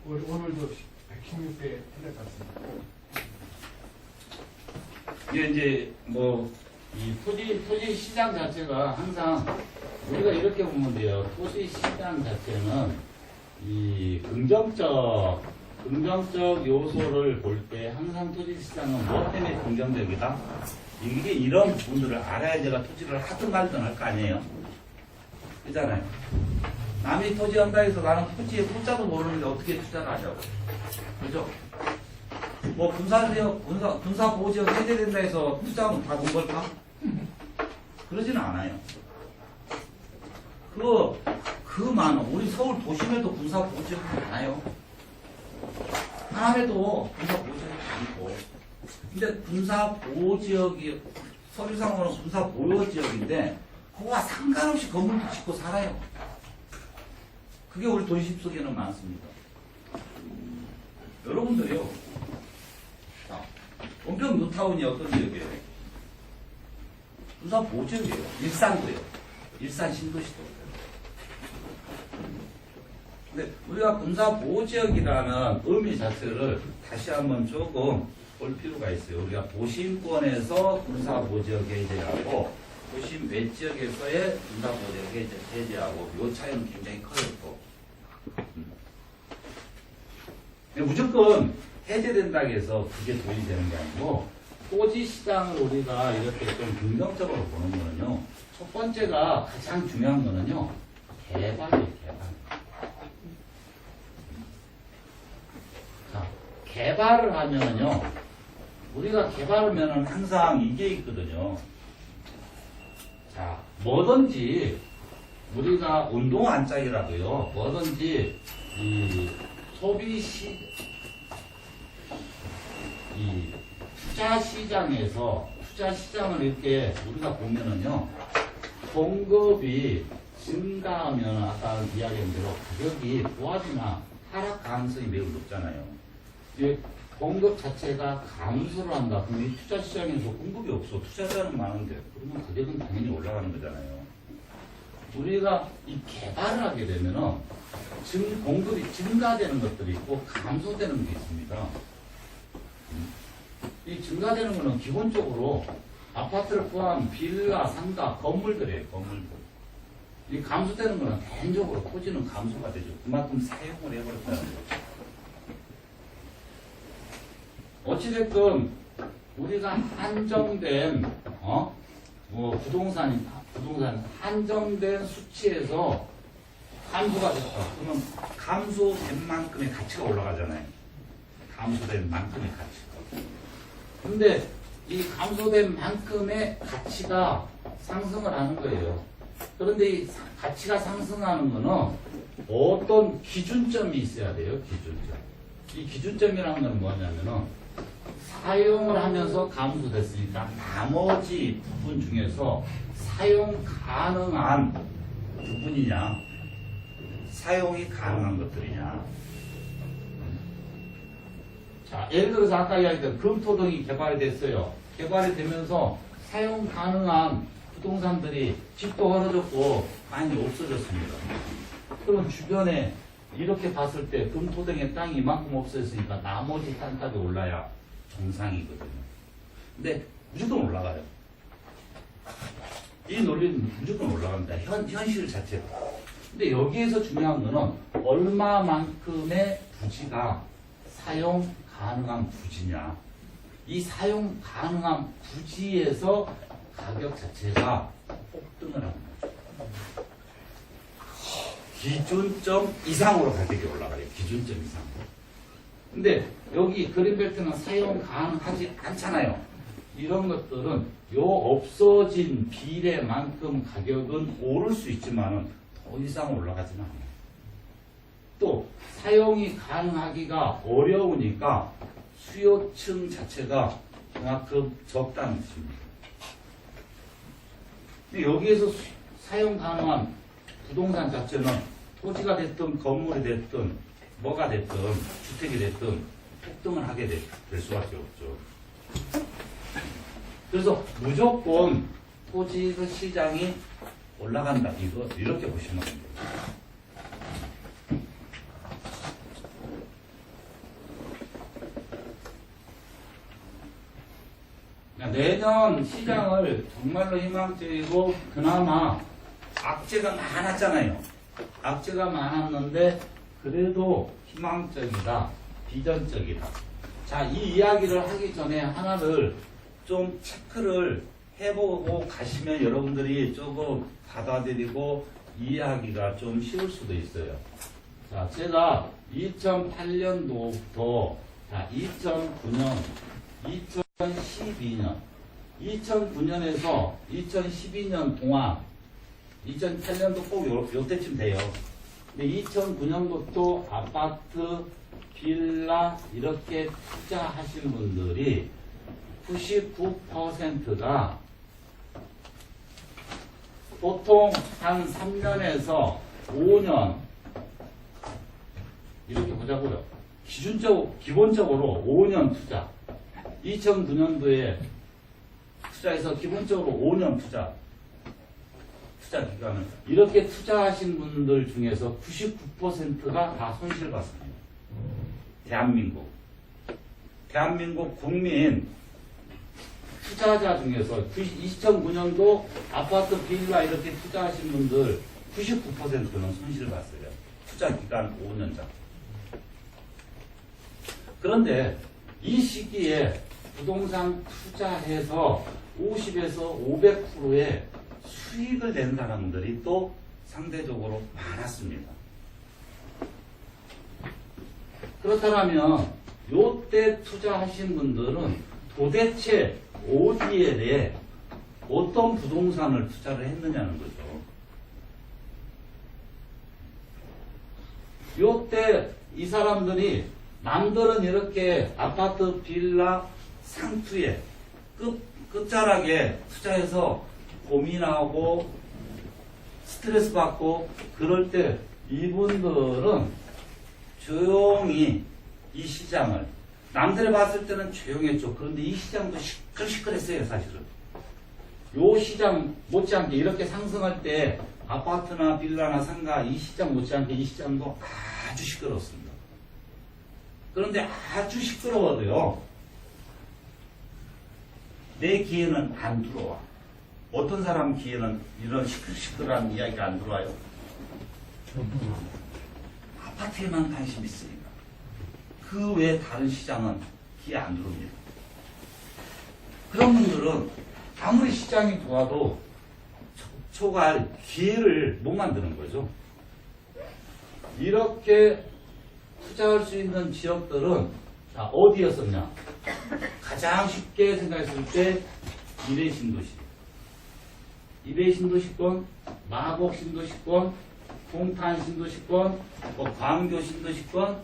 오늘도 116대 틀렸습니다. 이게 이제 뭐 이 토지 시장 자체가 항상 우리가 이렇게 보면 돼요. 토지 시장 자체는 이 긍정적 요소를 볼 때 항상 토지 시장은 뭐 때문에 긍정적이다? 이게 이런 부분들을 알아야 제가 토지를 하든 말든 할 거 아니에요? 그잖아요. 남이 토지 한다 해서 나는 토지에 문자도 모르는데 어떻게 투자를 하냐고. 그죠? 뭐 군사 보호지역 해제된다 해서 투자하면 다 돈 벌까? 그러지는 않아요. 그 많은, 우리 서울 도심에도 군사 보호지역이 많아요. 하남에도 군사 보호지역이 많고. 근데 군사 보호지역이, 서류상으로는 군사 보호지역인데, 그거와 상관없이 건물도 짓고 살아요. 그게 우리 도시 속에는 많습니다. 여러분들이요. 자, 원평 뉴타운이 어떤 지역이에요? 군사 보호지역이에요. 일산도요. 일산 신도시도. 근데 우리가 군사 보호지역이라는 의미 자체를 다시 한번 조금 볼 필요가 있어요. 우리가 도심권에서 군사 보호지역 해제하고 도심 외지역에서의 군사 보호지역 해제하고 이 차이는 굉장히 커요. 또. 무조건 해제된다고 해서 그게 도움이 되는 게 아니고 토지 시장을 우리가 이렇게 좀 긍정적으로 보는 거는요. 첫 번째가 가장 중요한 거는요. 개발이에요. 개발. 자, 개발을 하면은요. 우리가 개발하면은 항상 이게 있거든요. 자, 뭐든지 우리가 운동 안짝이라고요. 뭐든지 이 이 투자 시장을 이렇게 우리가 보면은요, 공급이 증가하면 아까 이야기한 대로 가격이 부합이나 하락 가능성이 매우 높잖아요. 이게 공급 자체가 감소를 한다. 그럼 이 투자 시장에서 공급이 없어. 투자자는 많은데. 그러면 가격은 당연히 올라가는 거잖아요. 우리가 이 개발을 하게 되면은 공급이 증가되는 것들이 있고 감소되는 게 있습니다. 이 증가되는 거는 기본적으로 아파트를 포함한 빌라, 상가, 건물들이에요. 건물들. 이 감소되는 거는 개인적으로 토지는 감소가 되죠. 그만큼 사용을 해버렸다는 거죠. 어찌됐든 우리가 한정된 부동산 한정된 수치에서 감소가 됐다. 그러면 감소된 만큼의 가치가 올라가잖아요. 감소된 만큼의 가치가. 근데 이 감소된 만큼의 가치가 상승을 하는 거예요. 그런데 이 가치가 상승하는 거는 어떤 기준점이 있어야 돼요. 기준점. 이 기준점이라는 건 뭐냐면은 사용을 하면서 감소됐으니까 나머지 부분 중에서 사용 가능한 부분이냐, 사용이 가능한 것들이냐. 자, 예를 들어서 아까 이야기했던 금토 등이 개발이 됐어요. 개발이 되면서 사용 가능한 부동산들이 집도 벌어졌고 많이 없어졌습니다. 그럼 주변에 이렇게 봤을 때 금토 등의 땅이 이만큼 없어졌으니까 나머지 땅값이 올라야 정상이거든요. 근데 무조건 올라가요. 이 논리는 무조건 올라갑니다. 현실 자체로. 근데 여기에서 중요한 거는 얼마만큼의 부지가 사용 가능한 부지냐. 이 사용 가능한 부지에서 가격 자체가 폭등을 하는 거죠. 기준점 이상으로 가격이 올라가요. 기준점 이상으로. 근데 여기 그린벨트는 사용 가능하지 않잖아요. 이런 것들은 요 없어진 비례만큼 가격은 오를 수 있지만은 더 이상 올라가지는 않아요. 또 사용이 가능하기가 어려우니까 수요층 자체가 그만큼 적다는 뜻입니다. 근데 여기에서 사용 가능한 부동산 자체는 토지가 됐든 건물이 됐든 뭐가 됐든 주택이 됐든 폭등을 하게 될 수밖에 없죠. 그래서 무조건 토지 시장이 올라간다. 이렇게 보시면 됩니다. 내년 시장을 정말로 희망적이고 그나마 악재가 많았잖아요. 악재가 많았는데 그래도 희망적이다. 비전적이다. 자, 이 이야기를 하기 전에 하나를 좀 체크를 해보고 가시면 여러분들이 조금 받아들이고 이해하기가 좀 쉬울 수도 있어요. 자, 제가 2008년도부터 2009년, 2012년 2009년에서 2012년 동안 2008년도 꼭 요때쯤 돼요. 근데 2009년부터 아파트, 빌라 이렇게 투자하신 분들이 99%가 보통 한 3년에서 5년 이렇게 보자고요. 기본적으로 5년 투자. 2009년도에 투자해서 기본적으로 5년 투자 기간을 이렇게 투자하신 분들 중에서 99%가 다 손실 봤습니다. 대한민국 국민 투자자 중에서 2009년도 아파트 빌라 이렇게 투자하신 분들 99%는 손실 봤어요. 투자 기간 5년자. 그런데 이 시기에 부동산 투자해서 50에서 500%의 수익을 낸 사람들이 또 상대적으로 많았습니다. 그렇다면 요때 투자하신 분들은 도대체 어디에 대해 어떤 부동산을 투자를 했느냐는 거죠. 요때 이 사람들이 남들은 이렇게 아파트, 빌라, 상투에 끝자락에 투자해서 고민하고 스트레스 받고 그럴 때 이분들은 조용히 이 시장을 남들이 봤을 때는 조용했죠. 그런데 이 시장도 시끌시끌했어요, 사실은. 요 시장 못지않게 이렇게 상승할 때 아파트나 빌라나 상가 이 시장 못지않게 이 시장도 아주 시끄러웠습니다. 그런데 아주 시끄러워도요, 내 귀에는 안 들어와. 어떤 사람 귀에는 이런 시끌시끌한 이야기가 안 들어와요? 아파트에만 관심 있으니까. 그 외 다른 시장은 귀에 안 들어옵니다. 그런 분들은 아무리 시장이 좋아도 초갈 기회를 못 만드는 거죠. 이렇게 투자할 수 있는 지역들은 자, 어디였었냐? 가장 쉽게 생각했을 때 미래 신도시, 이베 신도시권, 마곡 신도시권, 동탄 신도시권, 광교 신도시권,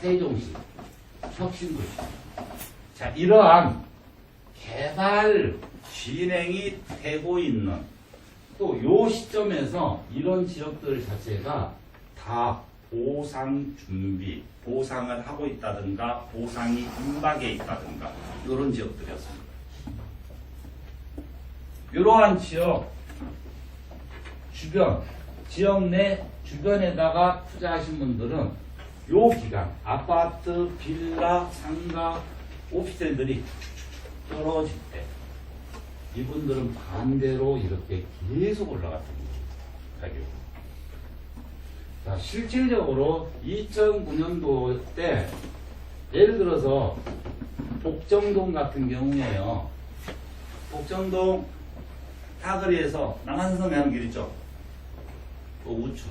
세종시, 혁신도시. 자, 이러한 개발 진행이 되고 있는 또 요 시점에서 이런 지역들 자체가 다 보상 준비, 보상을 하고 있다든가 보상이 임박해 있다든가 이런 지역들이었습니다. 이러한 지역 주변, 지역 내 주변에다가 투자하신 분들은 요 기간 아파트, 빌라, 상가, 오피스텔들이 떨어질 때 이분들은 반대로 이렇게 계속 올라갔던 거예요. 가격이. 자, 실질적으로 2009년도 때 예를 들어서 복정동 같은 경우에요. 복정동 사거리에서 남한섬에 하는 길 있죠? 그 우측.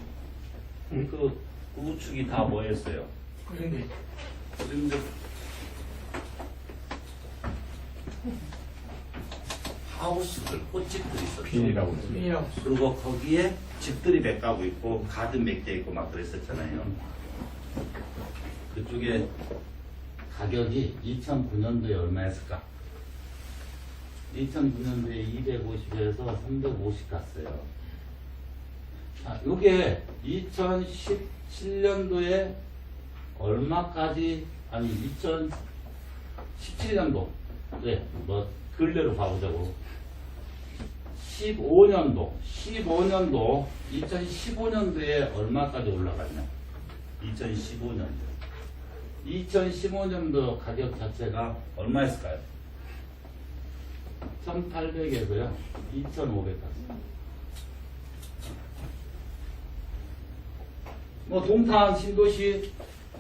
그 우측이 다 뭐였어요? 그런데 하우스들, 꽃집들이 있었죠. 빈이라고 빈이라고. 그리고 거기에 집들이 몇 가구 있고 가든 몇 개 있고 막 그랬었잖아요. 그쪽에 가격이 2009년도에 얼마였을까? 2009년도에 250에서 350 갔어요. 자, 요게 2017년도에 얼마까지, 아니 2017년도, 네, 뭐 근래로 가보자고. 15년도, 2015년도에 얼마까지 올라갔냐? 2015년도. 2015년도 가격 자체가 얼마였을까요? 1800에서요, 2500 갔어요. 뭐, 동탄 신도시,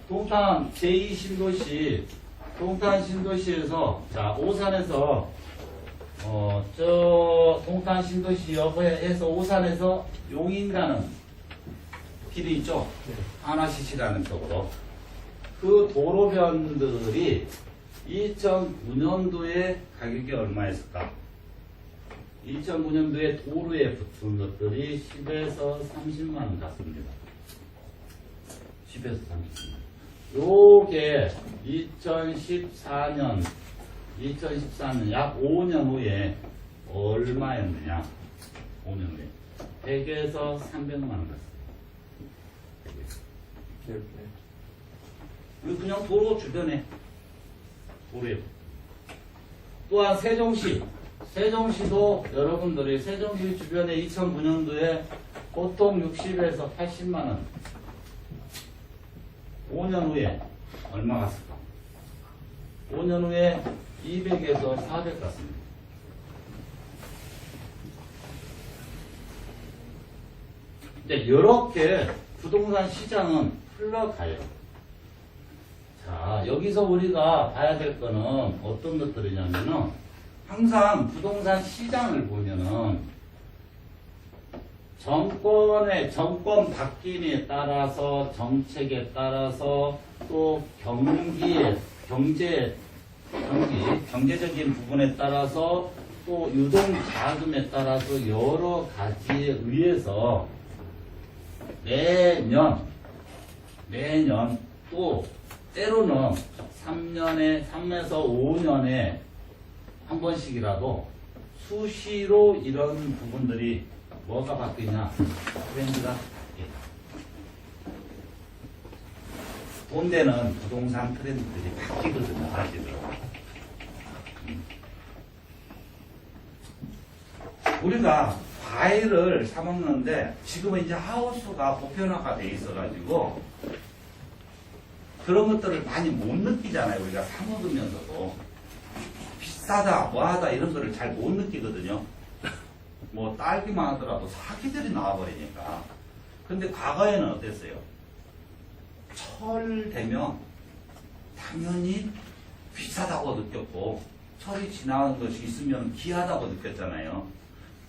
동탄 제2신도시, 동탄 신도시에서, 자, 오산에서, 동탄 신도시 옆에서 오산에서 용인 가는 길이 있죠? 하나시시라는 쪽으로. 그 도로변들이 2009년도에 가격이 얼마였을까? 2009년도에 도로에 붙은 것들이 10에서 30만 원 같습니다. 10에서 30만 원. 요게 2014년 약 5년 후에 얼마였느냐? 5년 후에 100에서 300만 원 같습니다. 이거 그냥 도로 주변에 도로에. 또한 세종시도 여러분들이 세종시 주변에 2009년도에 보통 60에서 80만 원. 5년 후에 얼마 갔을까? 5년 후에 200에서 400 갔습니다. 근데 이렇게 부동산 시장은 흘러가요. 자, 여기서 우리가 봐야 될 거는 어떤 것들이냐면은 항상 부동산 시장을 보면은 정권 바뀜에 따라서 정책에 따라서 또 경제적인 부분에 따라서 또 유동 자금에 따라서 여러 가지에 의해서 매년 또 때로는 3에서 5년에 한 번씩이라도 수시로 이런 부분들이 뭐가 바뀌냐? 트렌드가 돈 되는 부동산 트렌드들이 바뀌거든요, 사실은. 우리가 과일을 사 먹는데 지금은 이제 하우스가 보편화가 돼 있어가지고 그런 것들을 많이 못 느끼잖아요. 우리가 사 먹으면서도 비싸다, 뭐하다 이런 거를 잘 못 느끼거든요. 뭐 딸기만 하더라도 사기들이 나와버리니까. 근데 과거에는 어땠어요? 철 되면 당연히 비싸다고 느꼈고 철이 지나간 것이 있으면 귀하다고 느꼈잖아요.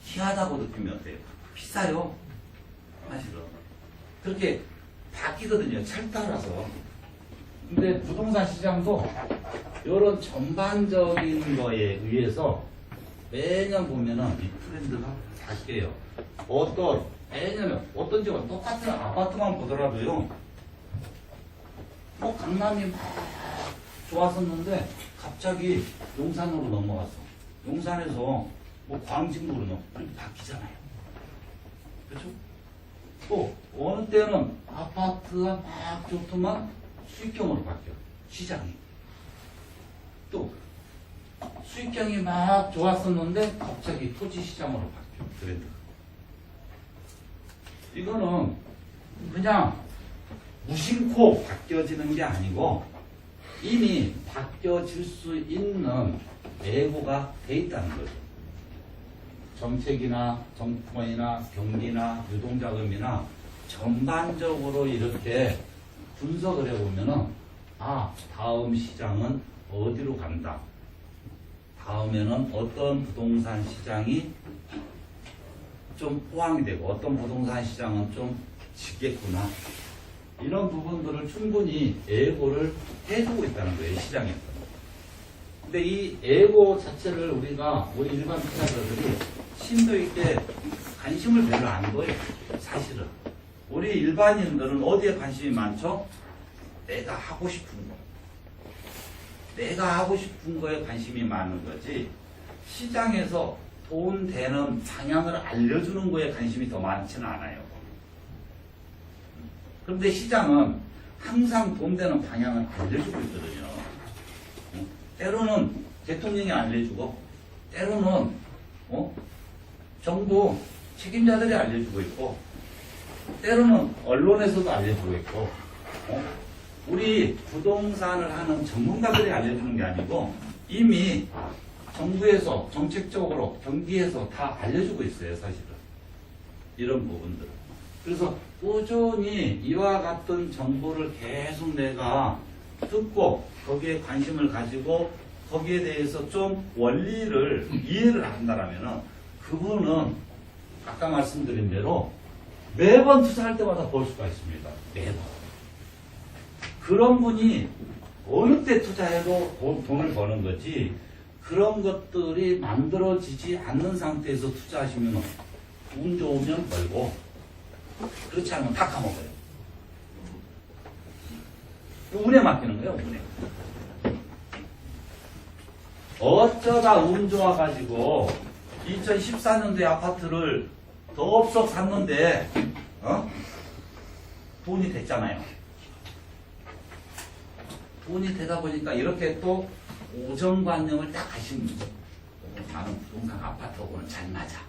귀하다고 느끼면 어때요? 비싸요. 사실은. 그렇게 바뀌거든요. 철 따라서. 근데 부동산 시장도 이런 전반적인 거에 의해서 매년 보면은 이 트렌드가 바뀌어요. 매년 어떤 지역은 똑같은 아파트만 보더라도요. 강남이 막 좋았었는데 갑자기 용산으로 넘어갔어. 용산에서 광진구로 이렇게 바뀌잖아요. 그렇죠? 또 어느 때는 아파트가 막 좋더만 수익형으로 바뀌어. 시장이. 또 수익형이 막 좋았었는데 갑자기 토지 시장으로 바뀌어. 트렌드가. 이거는 그냥 무심코 바뀌어지는 게 아니고 이미 바뀌어질 수 있는 예고가 돼 있다는 거죠. 정책이나 정권이나 경기나 유동자금이나 전반적으로 이렇게 분석을 해보면은 다음 시장은 어디로 간다. 다음에는 어떤 부동산 시장이 좀 호황이 되고 어떤 부동산 시장은 좀 지겠구나. 이런 부분들을 충분히 예고를 해주고 있다는 거예요, 시장에서. 근데 이 예고 자체를 우리 일반 투자자들이 심도 있게 관심을 별로 안 둬요, 사실은. 우리 일반인들은 어디에 관심이 많죠? 내가 하고 싶은 거. 내가 하고 싶은 거에 관심이 많은 거지, 시장에서 돈 되는 방향을 알려주는 거에 관심이 더 많지는 않아요. 그런데 시장은 항상 돈 되는 방향을 알려주고 있거든요. 때로는 대통령이 알려주고, 때로는 정부 책임자들이 알려주고 있고, 때로는 언론에서도 알려주고 있고, 우리 부동산을 하는 전문가들이 알려주는 게 아니고 이미 정부에서 정책적으로 경기에서 다 알려주고 있어요, 사실은. 이런 부분들. 그래서 꾸준히 이와 같은 정보를 계속 내가 듣고 거기에 관심을 가지고 거기에 대해서 좀 원리를 이해를 한다라면은 그분은 아까 말씀드린 대로 매번 투자할 때마다 볼 수가 있습니다. 매번. 그런 분이 어느 때 투자해도 돈을 버는 거지, 그런 것들이 만들어지지 않는 상태에서 투자하시면 운 좋으면 벌고, 그렇지 않으면 다 까먹어요. 운에 맡기는 거예요, 운에. 어쩌다 운 좋아가지고 2014년도에 아파트를 덥석 샀는데 돈이 됐잖아요. 돈이 되다 보니까 이렇게 또 고정관념을 딱 하시는 거죠. 나는 부동산 아파트하고는 잘 맞아.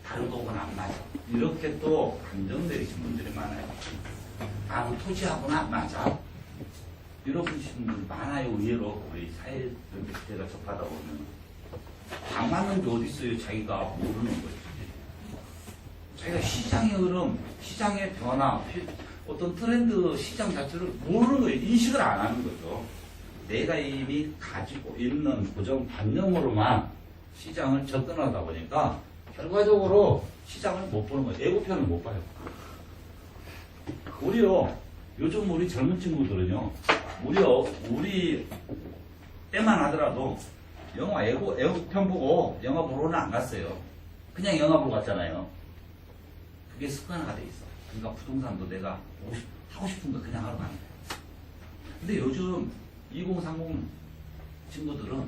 다른 거하고는 안 맞아. 이렇게 또 감정 내리신 분들이 많아요. 나는 토지하고는 안 맞아. 이렇게 하시는 분들 많아요. 의외로 우리 사회 이렇게 제가 접하다 보면 안 맞는 게 어디 있어요. 자기가 모르는 거지. 자기가 시장의 흐름, 시장의 변화, 어떤 트렌드 시장 자체를 모르는 거예요. 인식을 안 하는 거죠. 내가 이미 가지고 있는 고정관념으로만 시장을 접근하다 보니까 결과적으로 시장을 못 보는 거예요. 예고편을 못 봐요. 오히려 요즘 우리 젊은 친구들은요, 오히려 우리 때만 하더라도 영화 예고편 보고 영화 보러는 안 갔어요. 그냥 영화 보러 갔잖아요. 그게 습관화가 돼 있어. 그러니까 부동산도 내가 하고 싶은 거 그냥 하러 가는 거야. 근데 요즘 2030 친구들은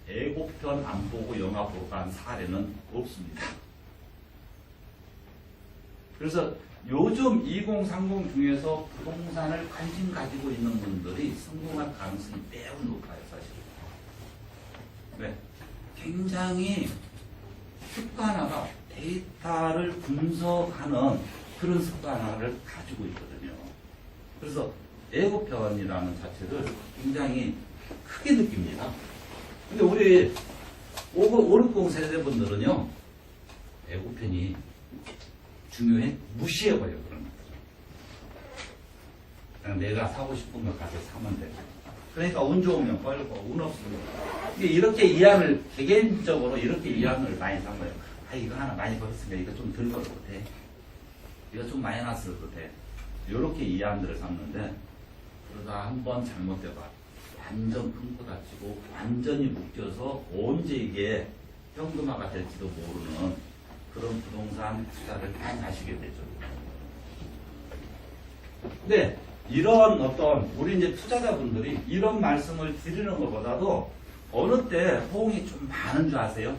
예고편 안 보고 영화 보러 간 사례는 없습니다. 그래서 요즘 2030 중에서 부동산을 관심 가지고 있는 분들이 성공할 가능성이 매우 높아요, 사실. 왜? 굉장히 습관화가 데이터를 분석하는 그런 습관화를 가지고 있거든요. 그래서 예고편이라는 자체를 굉장히 크게 느낍니다. 근데 우리 560 세대분들은요, 예고편이 중요해? 무시해버려, 그런 것들. 그냥 내가 사고 싶은 거 가서 사면 돼. 그러니까 운 좋으면 벌고, 운 없으면. 이렇게 이해를, 개개인적으로 이렇게 이해를 많이 산 거예요. 아, 이거 하나 많이 벌었으니까 이거 좀 덜 벌어도 돼. 이거 좀 많이 났어도 돼. 이렇게 이해한들을 샀는데, 그러다 한번 잘못돼봐. 완전 큰코 다치고, 완전히 묶여서 언제 이게 현금화가 될지도 모르는 그런 부동산 투자를 많이 하시게 되죠. 근데 이런 어떤 우리 이제 투자자분들이 이런 말씀을 드리는 것보다도 어느 때 호응이 좀 많은 줄 아세요?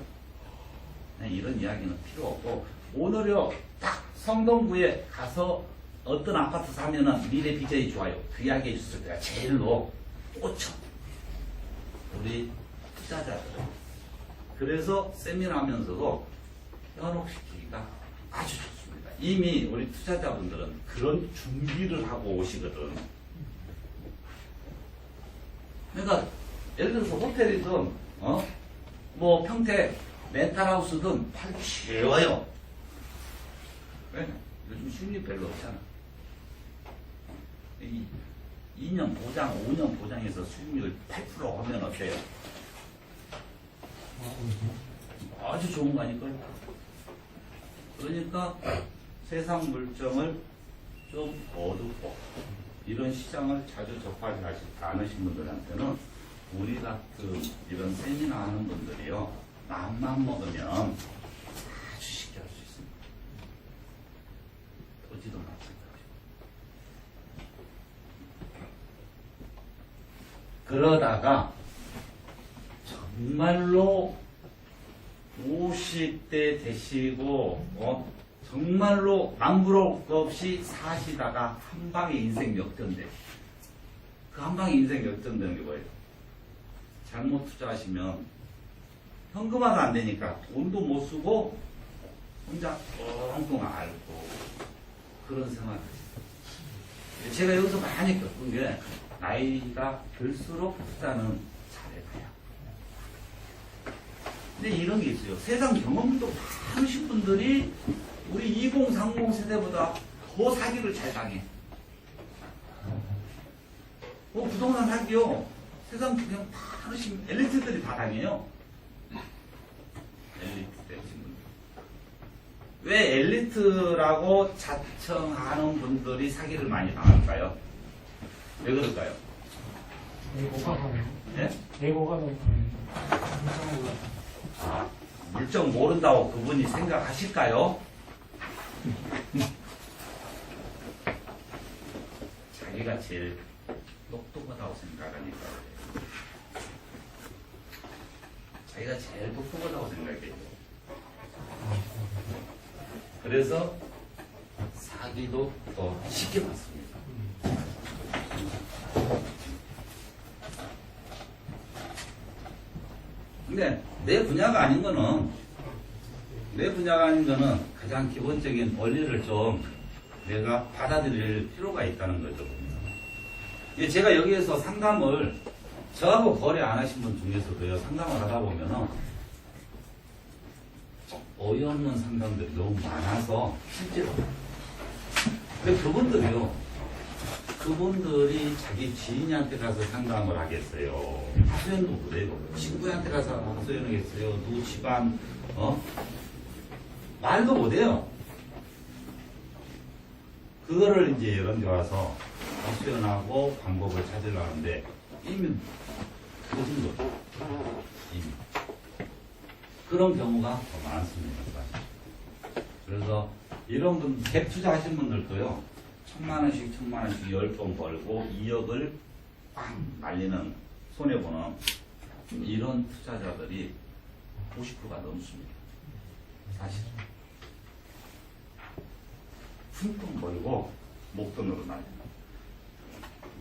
이런 이야기는 필요 없고, 오늘요 딱 성동구에 가서 어떤 아파트 사면은 미래 비전이 좋아요. 그 이야기 해줬을 때가 제일로 꽂혀. 우리 투자자들. 그래서 세미나 하면서도 현혹시키기가 아주 좋습니다. 이미 우리 투자자분들은 그런 준비를 하고 오시거든. 그러니까 예를 들어서 호텔이든 뭐 평택 렌탈하우스든 팔기 쉬워요. 왜? 요즘 수익률 별로 없잖아. 2년 보장, 5년 보장해서 수익률 8% 하면 어때요? 아주 좋은 거 아닐까요? 그러니까 세상 물정을 좀 어둡고 이런 시장을 자주 접하지 않으신 분들한테는 우리 같은 이런 세미나 하는 분들이요, 마음만 먹으면 아주 쉽게 할 수 있습니다. 토지도 마찬가지고. 그러다가 정말로 50대 되시고 정말로 남부럽 없이 사시다가 한 방에 인생 역전돼. 그 한 방에 인생 역전되는 게 뭐예요? 잘못 투자하시면 현금화도 안 되니까 돈도 못 쓰고 혼자 엉뚱 앓고 그런 생활을 했어요. 제가 여기서 많이 겪은 게 나이가 들수록 투자는 잘해봐야. 근데 이런 게 있어요. 세상 경험도 많으신 분들이 우리 2030 세대보다 더 사기를 잘 당해. 부동산 사기요. 세상 그냥 많으신 엘리트들이 다 당해요. 엘리트 되신 분들. 왜 엘리트라고 자청하는 분들이 사기를 많이 당할까요? 왜 그럴까요? 예고가 가네. 예? 예고가 너무 가네. 물정은 몰라. 아, 물정 모른다고 그분이 생각하실까요? 자기가 제일 똑똑하다고 생각하니까 그래요. 자기가 제일 똑똑하다고 생각해요. 그래서 사기도 더 쉽게 받습니다. 근데 내 분야가 아닌 거는 가장 기본적인 원리를 좀 내가 받아들일 필요가 있다는 거죠. 이게 제가 여기에서 상담을 저하고 거래 안 하신 분 중에서도요, 상담을 하다 보면은 어이없는 상담들이 너무 많아서 실제로. 근데 그분들이 자기 지인한테 가서 상담을 하겠어요. 하소연도 못해요. 친구한테 가서 하소연하겠어요. 누구 집안, 말도 못해요. 그거를 이제 이런 데 와서 하소연하고 방법을 찾으려는데 이미 늦은 거죠. 이미. 그런 경우가 더 많습니다. 사실. 그래서 이런 분, 갭 투자하신 분들도요, 1,000만원씩 10번 벌고 2억을 빵 날리는, 손해보는 이런 투자자들이 50%가 넘습니다. 사실. 푼돈 벌고 목돈으로 날리는.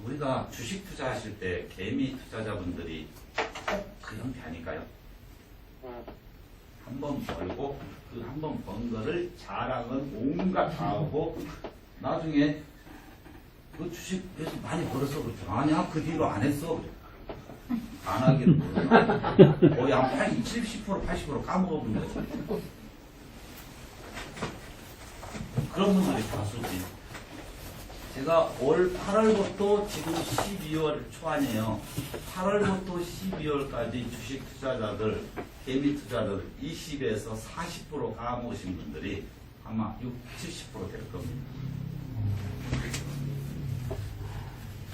우리가 주식 투자하실 때 개미 투자자분들이 꼭 그 형태 아닐까요? 한 번 벌고 그 한 번 번 거를 자랑은 온갖 다 하고 나중에 그 주식에서 많이 벌어서 그렇죠. 아니야, 그 뒤로 안 했어. 안 하기를 모르나. 거의 한 70%, 80% 까먹어본 거지. 그런 분들이 다수지. 제가 올 8월부터 지금 12월 초안이에요. 8월부터 12월까지 주식 투자자들, 개미 투자자들 20에서 40% 까먹으신 분들이 아마 60, 70% 될 겁니다.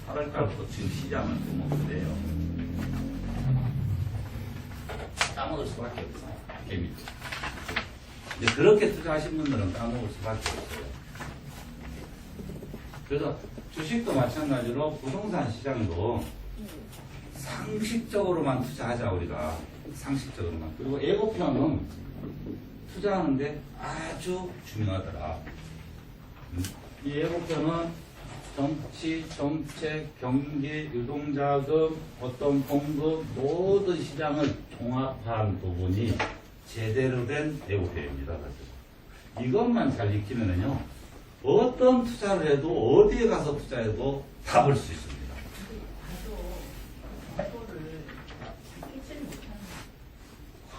8월달부터 지금 시장은 좀 그래요. 까먹을 수밖에 없어요. 개미 투자. 근데 그렇게 투자하신 분들은 까먹을 수밖에 없어요. 그래서 주식도 마찬가지로 부동산 시장도 상식적으로만 투자하자, 우리가. 상식적으로만. 그리고 예고편은 투자하는데 아주 중요하더라. 이 예고편은 정치, 정책, 경기, 유동자금, 어떤 공급, 모든 시장을 종합한 부분이 제대로 된 예고편입니다. 사실. 이것만 잘 익히면요, 어떤 투자를 해도 어디에 가서 투자해도 다 벌 수 있습니다.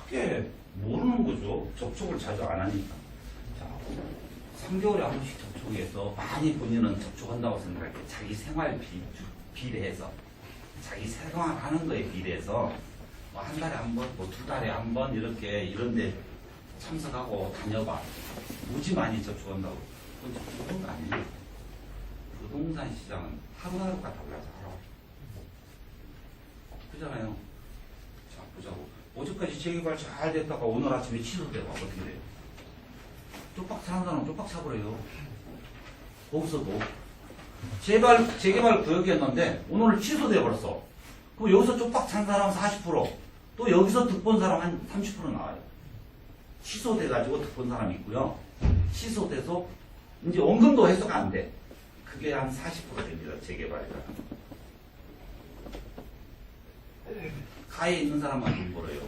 크게 모르는 거죠. 접촉을 자주 안 하니까. 자, 3개월에 한 번씩 접촉해서 많이 본인은 접촉한다고 생각해. 자기 생활 비례해서, 자기 생활하는 거에 비례해서 뭐 한 달에 한 번, 뭐 2달에 한 번 이렇게 이런데 참석하고 다녀봐. 무지 많이 접촉한다고. 그건 거 아니에요. 부동산 시장은 하루하루가 달라져, 하루. 그잖아요. 자, 보자고. 어제까지 재개발 잘 됐다가 오늘 아침에 취소되고 어떻게 돼요? 쪽박 사는 사람은 쪽박 사버려요. 거기서도. 재개발 구역이었는데 오늘 취소돼 버렸어. 그럼 여기서 쪽박 찬 사람은 40%, 또 여기서 득본 사람 한 30% 나와요. 취소돼가지고 득본 사람이 있고요. 취소돼서 이제 원금도 해소가 안 돼. 그게 한 40% 됩니다. 재개발이가. 가에 있는 사람만 돈 벌어요.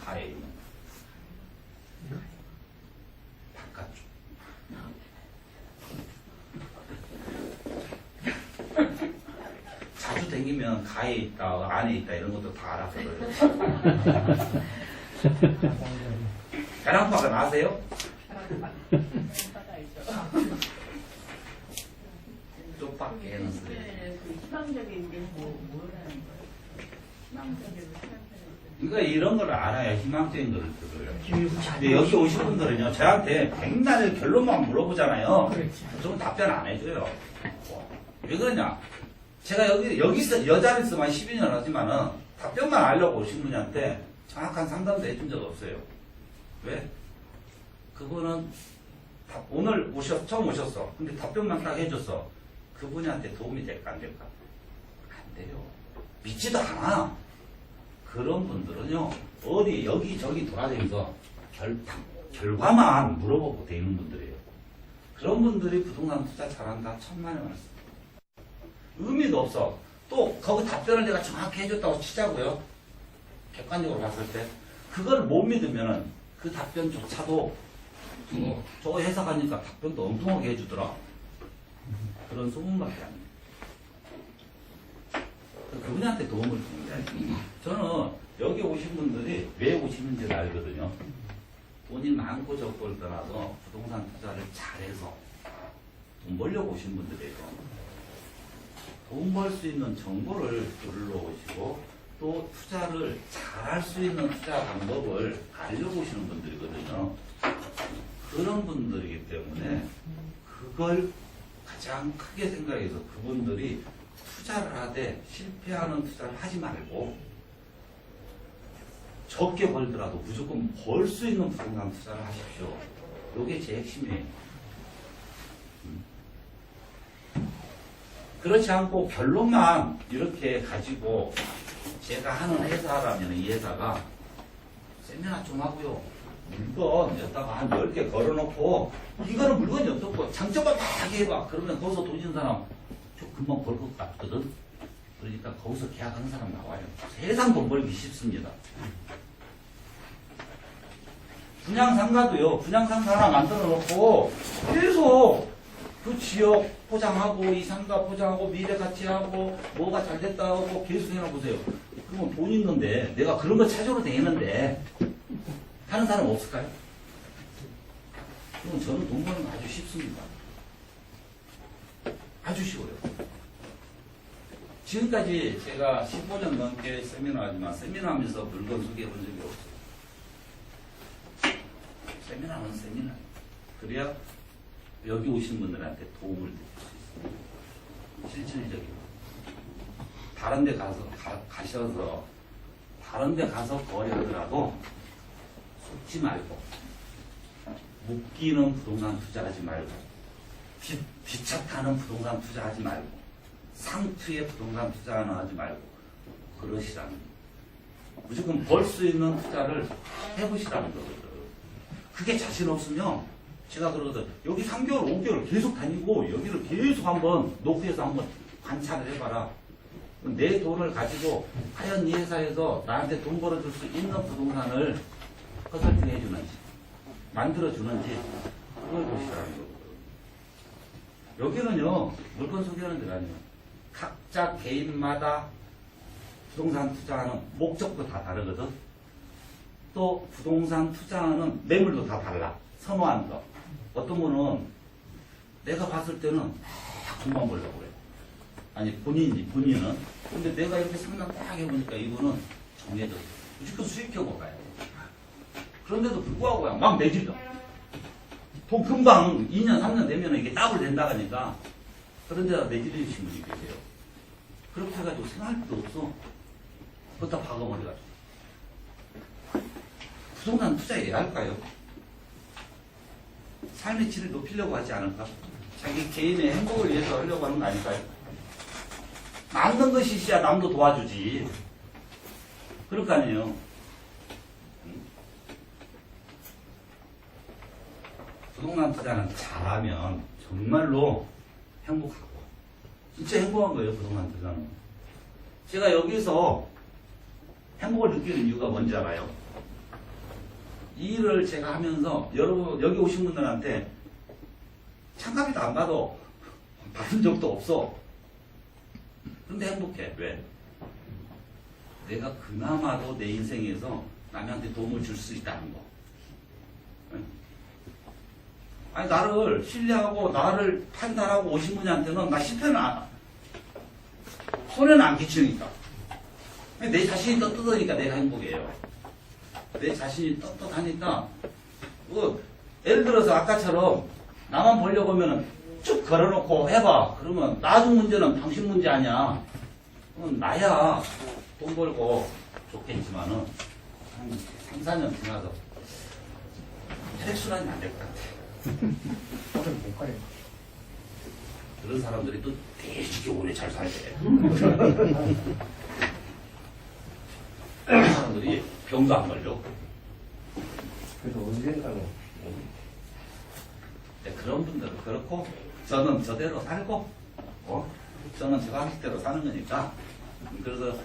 가에 있는. 바깥쪽. 자주 다니면 가에 있다, 안에 있다 이런 것도 다 알아서요. 계란파가 나세요? 쪽밖에는 그 희망적인 게 뭐라는 거예요? 희망적인 그러니까 이런 걸 알아야 희망적인 거를 들어요. 교육을 잘. 근데 여기 오신 분들은요, 저한테 백날 결론만 물어보잖아요. 그렇지. 저는 답변 안 해줘요. 왜 그러냐? 제가 여기서, 여자리서만 12년 하지만은 답변만 알려고 오신 분한테 정확한 상담도 해준 적 없어요. 왜? 그분은 오늘 처음 오셨어. 근데 답변만 딱 해줬어. 그분한테 도움이 될까, 안 될까? 안 돼요. 믿지도 않아. 그런 분들은요, 어디, 여기저기 돌아다니면서 결과만 물어보고 되는 분들이에요. 그런 분들이 부동산 투자 잘한다, 천만에 말씀. 의미도 없어. 또, 거기 답변을 내가 정확히 해줬다고 치자고요. 객관적으로 봤을 때. 그걸 못 믿으면은 그 답변조차도 저 회사 가니까 답변도 엉뚱하게 해주더라. 그런 소문밖에 안 돼. 그분한테 도움을 주는데, 저는 여기 오신 분들이 왜 오시는지 알거든요. 돈이 많고 적고를 떠나서 부동산 투자를 잘해서 돈 벌려고 오신 분들이에요. 돈 벌 수 있는 정보를 들으러 오시고, 또 투자를 잘할 수 있는 투자 방법을 알려고 오시는 분들이거든요. 그런 분들이기 때문에 그걸 가장 크게 생각해서 그분들이 투자를 하되 실패하는 투자를 하지 말고 적게 벌더라도 무조건 벌 수 있는 부동산 투자를 하십시오. 이게 제 핵심이에요. 그렇지 않고 결론만 이렇게 가지고 제가 하는 회사라면 이 회사가 세미나 좀 하고요. 물건 여기다가 한 10개 걸어놓고 이거는 물건이 어떻고 장점만 다 해봐. 그러면 거기서 돈 있는 사람 저 금방 벌 것 같거든. 그러니까 거기서 계약하는 사람 나와요. 세상 돈 벌기 쉽습니다. 분양상가도요. 분양상가 하나 만들어 놓고 계속 그 지역 포장하고 이 상가 포장하고 미래 가치하고 뭐가 잘 됐다 하고 계속 해놔보세요. 그러면 돈 있는데 내가 그런 거 찾으러 다니는데 하는 사람 없을까요? 그럼 저는 돈 버는 거 아주 쉽습니다. 아주 쉬워요. 지금까지 제가 15년 넘게 세미나 하지만 세미나 하면서 물건 소개해 본 적이 없어요. 세미나는 세미나. 그래야 여기 오신 분들한테 도움을 드릴 수 있습니다. 실질적인. 다른 데 가셔서 다른 데 가서 거래하더라도 속지 말고 묶이는 부동산 투자하지 말고 비착하는 부동산 투자하지 말고 상투의 부동산 투자는 하지 말고 그러시라는 거예요. 무조건 벌 수 있는 투자를 해보시라는 거거든. 그게 자신 없으면 제가 그러거든. 여기 3개월, 5개월 계속 다니고 여기를 계속 한번 노크해서 한번 관찰을 해봐라. 내 돈을 가지고 과연 이 회사에서 나한테 돈 벌어줄 수 있는 부동산을 컨설팅 해주는지 만들어주는지 그걸 보시라는 거거든. 여기는요 물건 소개하는 데가 아니에요. 각자 개인마다 부동산 투자하는 목적도 다 다르거든. 또 부동산 투자하는 매물도 다 달라. 선호하는 거. 어떤 분은 내가 봤을 때는 다 돈만 벌려고 그래. 아니 본인은. 근데 내가 이렇게 상담 딱 해보니까 이분은 정해졌어. 무조건 수익형으로 가야 돼. 그런데도 불구하고 막 내질러. 돈 금방 2년 3년 되면 이게 더블 된다 하니까 그런 데다 내질리신 분이 계세요. 그렇게 해가지고 생활 필요 없어. 그것다 박아버려가지고. 부동산 투자해야 할까요? 삶의 질을 높이려고 하지 않을까? 자기 개인의 행복을 위해서 하려고 하는 거 아닐까요? 남는 것이 있어야 남도 도와주지. 그럴 거 아니에요. 부동산 투자는 잘하면 정말로 행복하고 진짜 행복한 거예요. 부동산 투자는. 제가 여기서 행복을 느끼는 이유가 뭔지 알아요? 이 일을 제가 하면서 여러분 여기 오신 분들한테 참가비도 안 받은 적도 없어. 근데 행복해. 왜? 내가 그나마도 내 인생에서 남한테 도움을 줄 수 있다는 거. 아니 나를 신뢰하고 나를 판단하고 오신 분한테는 나 실패는 손해는 안 끼치니까. 내 자신이 떳떳하니까 내가 행복해요. 내 자신이 떳떳하니까, 예를 들어서 아까처럼 나만 보려고 하면은 쭉 걸어놓고 해봐. 그러면 나중 문제는 당신 문제 아니야. 그건 나야 돈 벌고 좋겠지만은 한 3, 4년 지나서 혈액순환이 안 될 것 같아. 오늘 못 가요. 그런 사람들이 또 되게 오래 잘 살대. 그런 사람들이 병도 안 걸려. 그래서 언젠가는 네, 그런 분들은 그렇고, 저는 저대로 살고, 저는 제가 하실 대로 사는 거니까. 그래서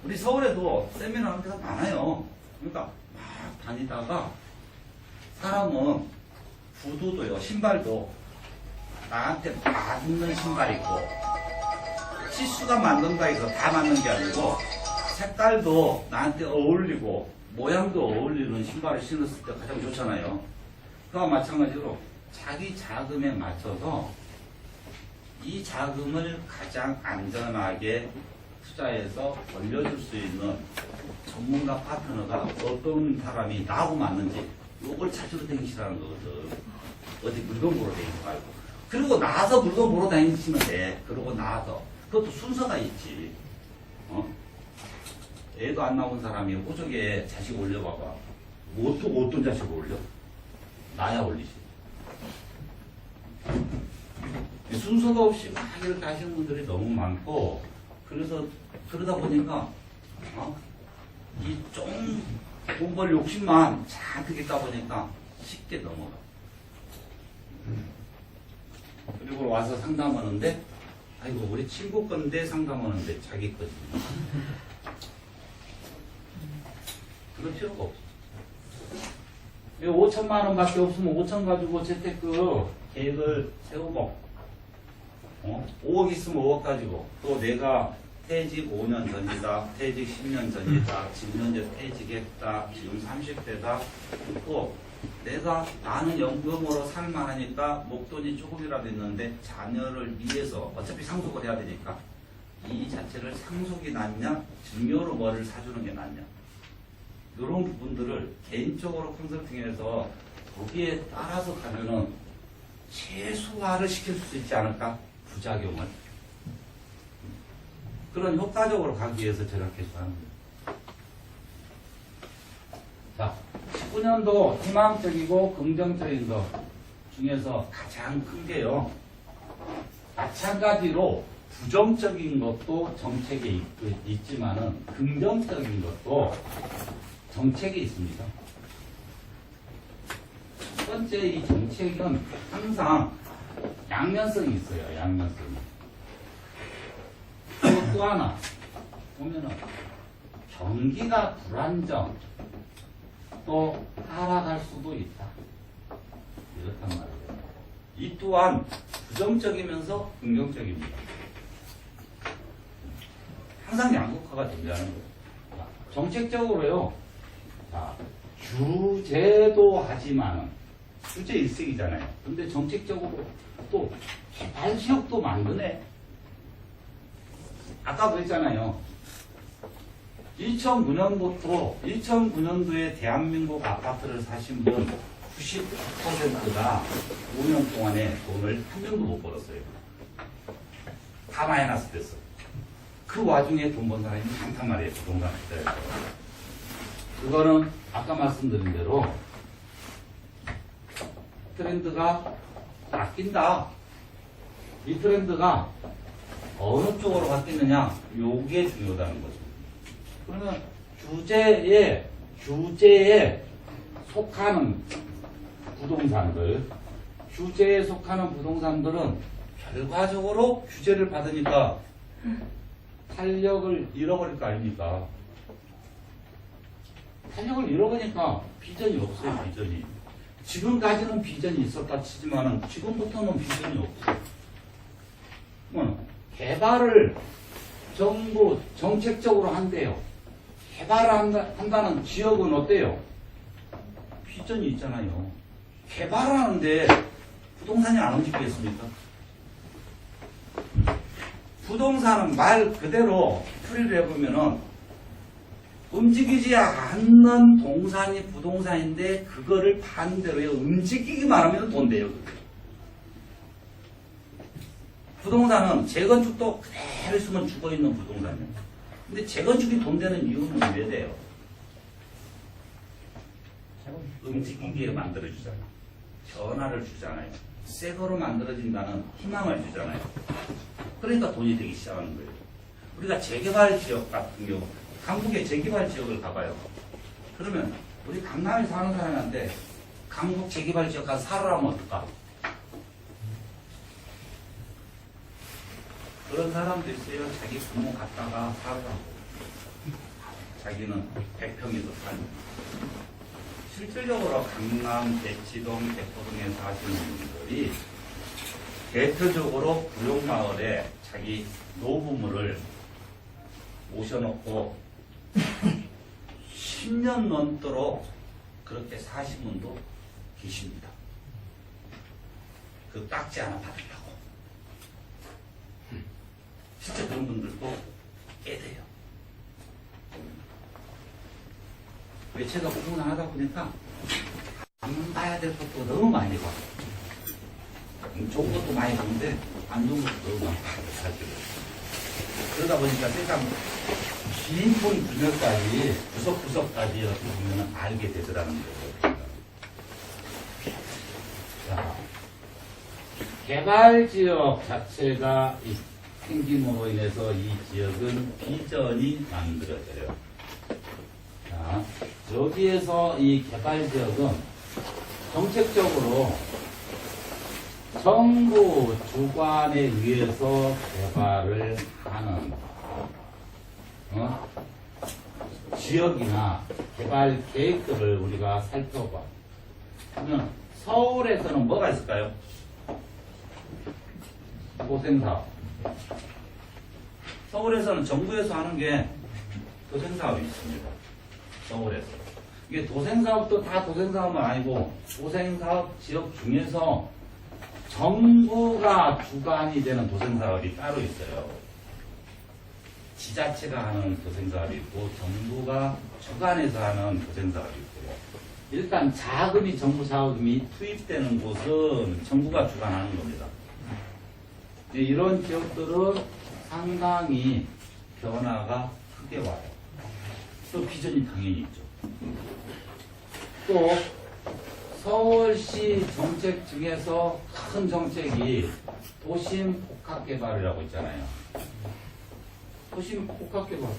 우리 서울에도 세미나 하는 데가 많아요. 그러니까 막 다니다가 사람은 구두도요, 신발도 나한테 맞는 신발 있고, 치수가 맞는다 해서 다 맞는 게 아니고, 색깔도 나한테 어울리고, 모양도 어울리는 신발을 신었을 때 가장 좋잖아요. 그와 마찬가지로 자기 자금에 맞춰서 이 자금을 가장 안전하게 투자해서 벌려줄 수 있는 전문가 파트너가 어떤 사람이 나하고 맞는지 요걸 찾으러 다니시라는 거거든. 어디 물건 보러 다니지 말고. 그리고 나서 물건 보러 다니시면 돼. 그러고 나서. 그것도 순서가 있지. 애도 안 나온 사람이 호적에 자식 올려봐봐. 어떤 자식을 올려? 나야 올리지. 순서가 없이 막 이렇게 하시는 분들이 너무 많고, 그래서 그러다 보니까 이 좀 돈 벌 욕심만 잔뜩 있다 보니까 쉽게 넘어가. 그리고 와서 상담하는데, 아이고 우리 친구 건데 상담하는데 자기 거지. 그럴 필요가 없어. 5천만 원밖에 없으면 5천 가지고 재테크 계획을 세우고, 5억 있으면 5억 가지고, 또 내가 퇴직 5년 전이다, 퇴직 10년 전이다, 지금 현재 퇴직했다, 지금 30대다, 또 나는 연금으로 살만하니까 목돈이 조금이라도 있는데 자녀를 위해서 어차피 상속을 해야 되니까 이 자체를 상속이 낫냐, 증여로 뭐를 사주는 게 낫냐, 이런 부분들을 개인적으로 컨설팅해서 거기에 따라서 가면은 최소화를 시킬 수 있지 않을까? 부작용을. 그런 효과적으로 가기 위해서 제작해서 하는 거예요. 자, 19년도 희망적이고 긍정적인 것 중에서 가장 큰 게요. 마찬가지로 부정적인 것도 정책에 있지만은 긍정적인 것도 정책에 있습니다. 첫 번째 이 정책은 항상 양면성이 있어요. 양면성이. 또 하나 보면은 경기가 불안정, 또 하락할 수도 있다. 이렇단 말이에요. 이 또한 부정적이면서 긍정적입니다. 항상 양극화가 존재하는 거예요. 자, 정책적으로요. 자, 규제도 하지만은 규제 일색이잖아요. 근데 정책적으로 또 개발 지역도 만드네. 아까 그랬잖아요. 2009년도에 대한민국 아파트를 사신 분 90%가 5년 동안에 돈을 한 명도 못 벌었어요. 다 마이너스 됐어. 그 와중에 돈 번 사람이 많단 말이에요. 부동산 투자에서. 그거는 아까 말씀드린 대로 트렌드가 바뀐다. 이 트렌드가 어느 쪽으로 바뀌느냐, 요게 중요하다는 거죠. 그러면 규제에 속하는 부동산들은 결과적으로 규제를 받으니까 탄력을 잃어버릴 거 아닙니까? 탄력을 잃어버리니까 비전이 없어요, 비전이. 지금까지는 비전이 있었다 치지만은 지금부터는 비전이 없어. 개발을 정부 정책적으로 한대요. 개발을 한다는 지역은 어때요? 비전이 있잖아요. 개발을 하는데 부동산이 안 움직이겠습니까? 부동산은 말 그대로 풀이를 해보면은 움직이지 않는 동산이 부동산인데 그거를 반대로 움직이기만 하면 돈 돼요. 부동산은 재건축도 그대로 있으면 죽어있는 부동산이에요. 근데 재건축이 돈 되는 이유는 왜 돼요? 움직이게 만들어주잖아요. 변화를 주잖아요. 새 거로 만들어진다는 희망을 주잖아요. 그러니까 돈이 되기 시작하는 거예요. 우리가 재개발 지역 같은 경우, 강북의 재개발 지역을 가봐요. 그러면 우리 강남에 사는 사람한테 강북 재개발 지역 가서 살아라면 어떨까? 그런 사람도 있어요. 자기 부모 갔다가 살으라고. 자기는 100평에서 살고. 실질적으로 강남, 대치동, 대포동에 사시는 분들이 대표적으로 구룡마을에 자기 노부모를 모셔놓고 10년 넘도록 그렇게 사신 분도 계십니다. 그 깎지 않아 받으려고. 실제 그런 분들도 꽤 돼요. 왜 제가 부동산 하다 보니까 안 봐야 될 것도 너무 많이 봐. 좋은 것도 많이 보는데 안 좋은 것도 너무 많이 봐요, 사실은. 그러다 보니까 세상 빈폰 분야까지 구석구석까지 어떻게 보면 알게 되더라는 거예요. 자, 개발지역 자체가 생김으로 인해서 이 지역은 비전이 만들어져요. 자, 여기에서 이 개발지역은 정책적으로 정부 주관에 의해서 개발을 하는 지역이나 개발 계획들을 우리가 살펴봐. 그러면 서울에서는 뭐가 있을까요? 도생사업. 서울에서는 정부에서 하는 게 도생사업이 있습니다. 서울에서. 이게 도생사업도 다 도생사업은 아니고 도생사업 지역 중에서 정부가 주관이 되는 도생사업이 따로 있어요. 지자체가 하는 도생사업이 있고 정부가 주관해서 하는 도생사업이 있고요. 일단 자금이 정부 자금이 투입되는 곳은 정부가 주관하는 겁니다. 이런 지역들은 상당히 변화가 크게 와요. 또 비전이 당연히 있죠. 또 서울시 정책 중에서 큰 정책이 도심 복합개발이라고 있잖아요. 도심 복합개발.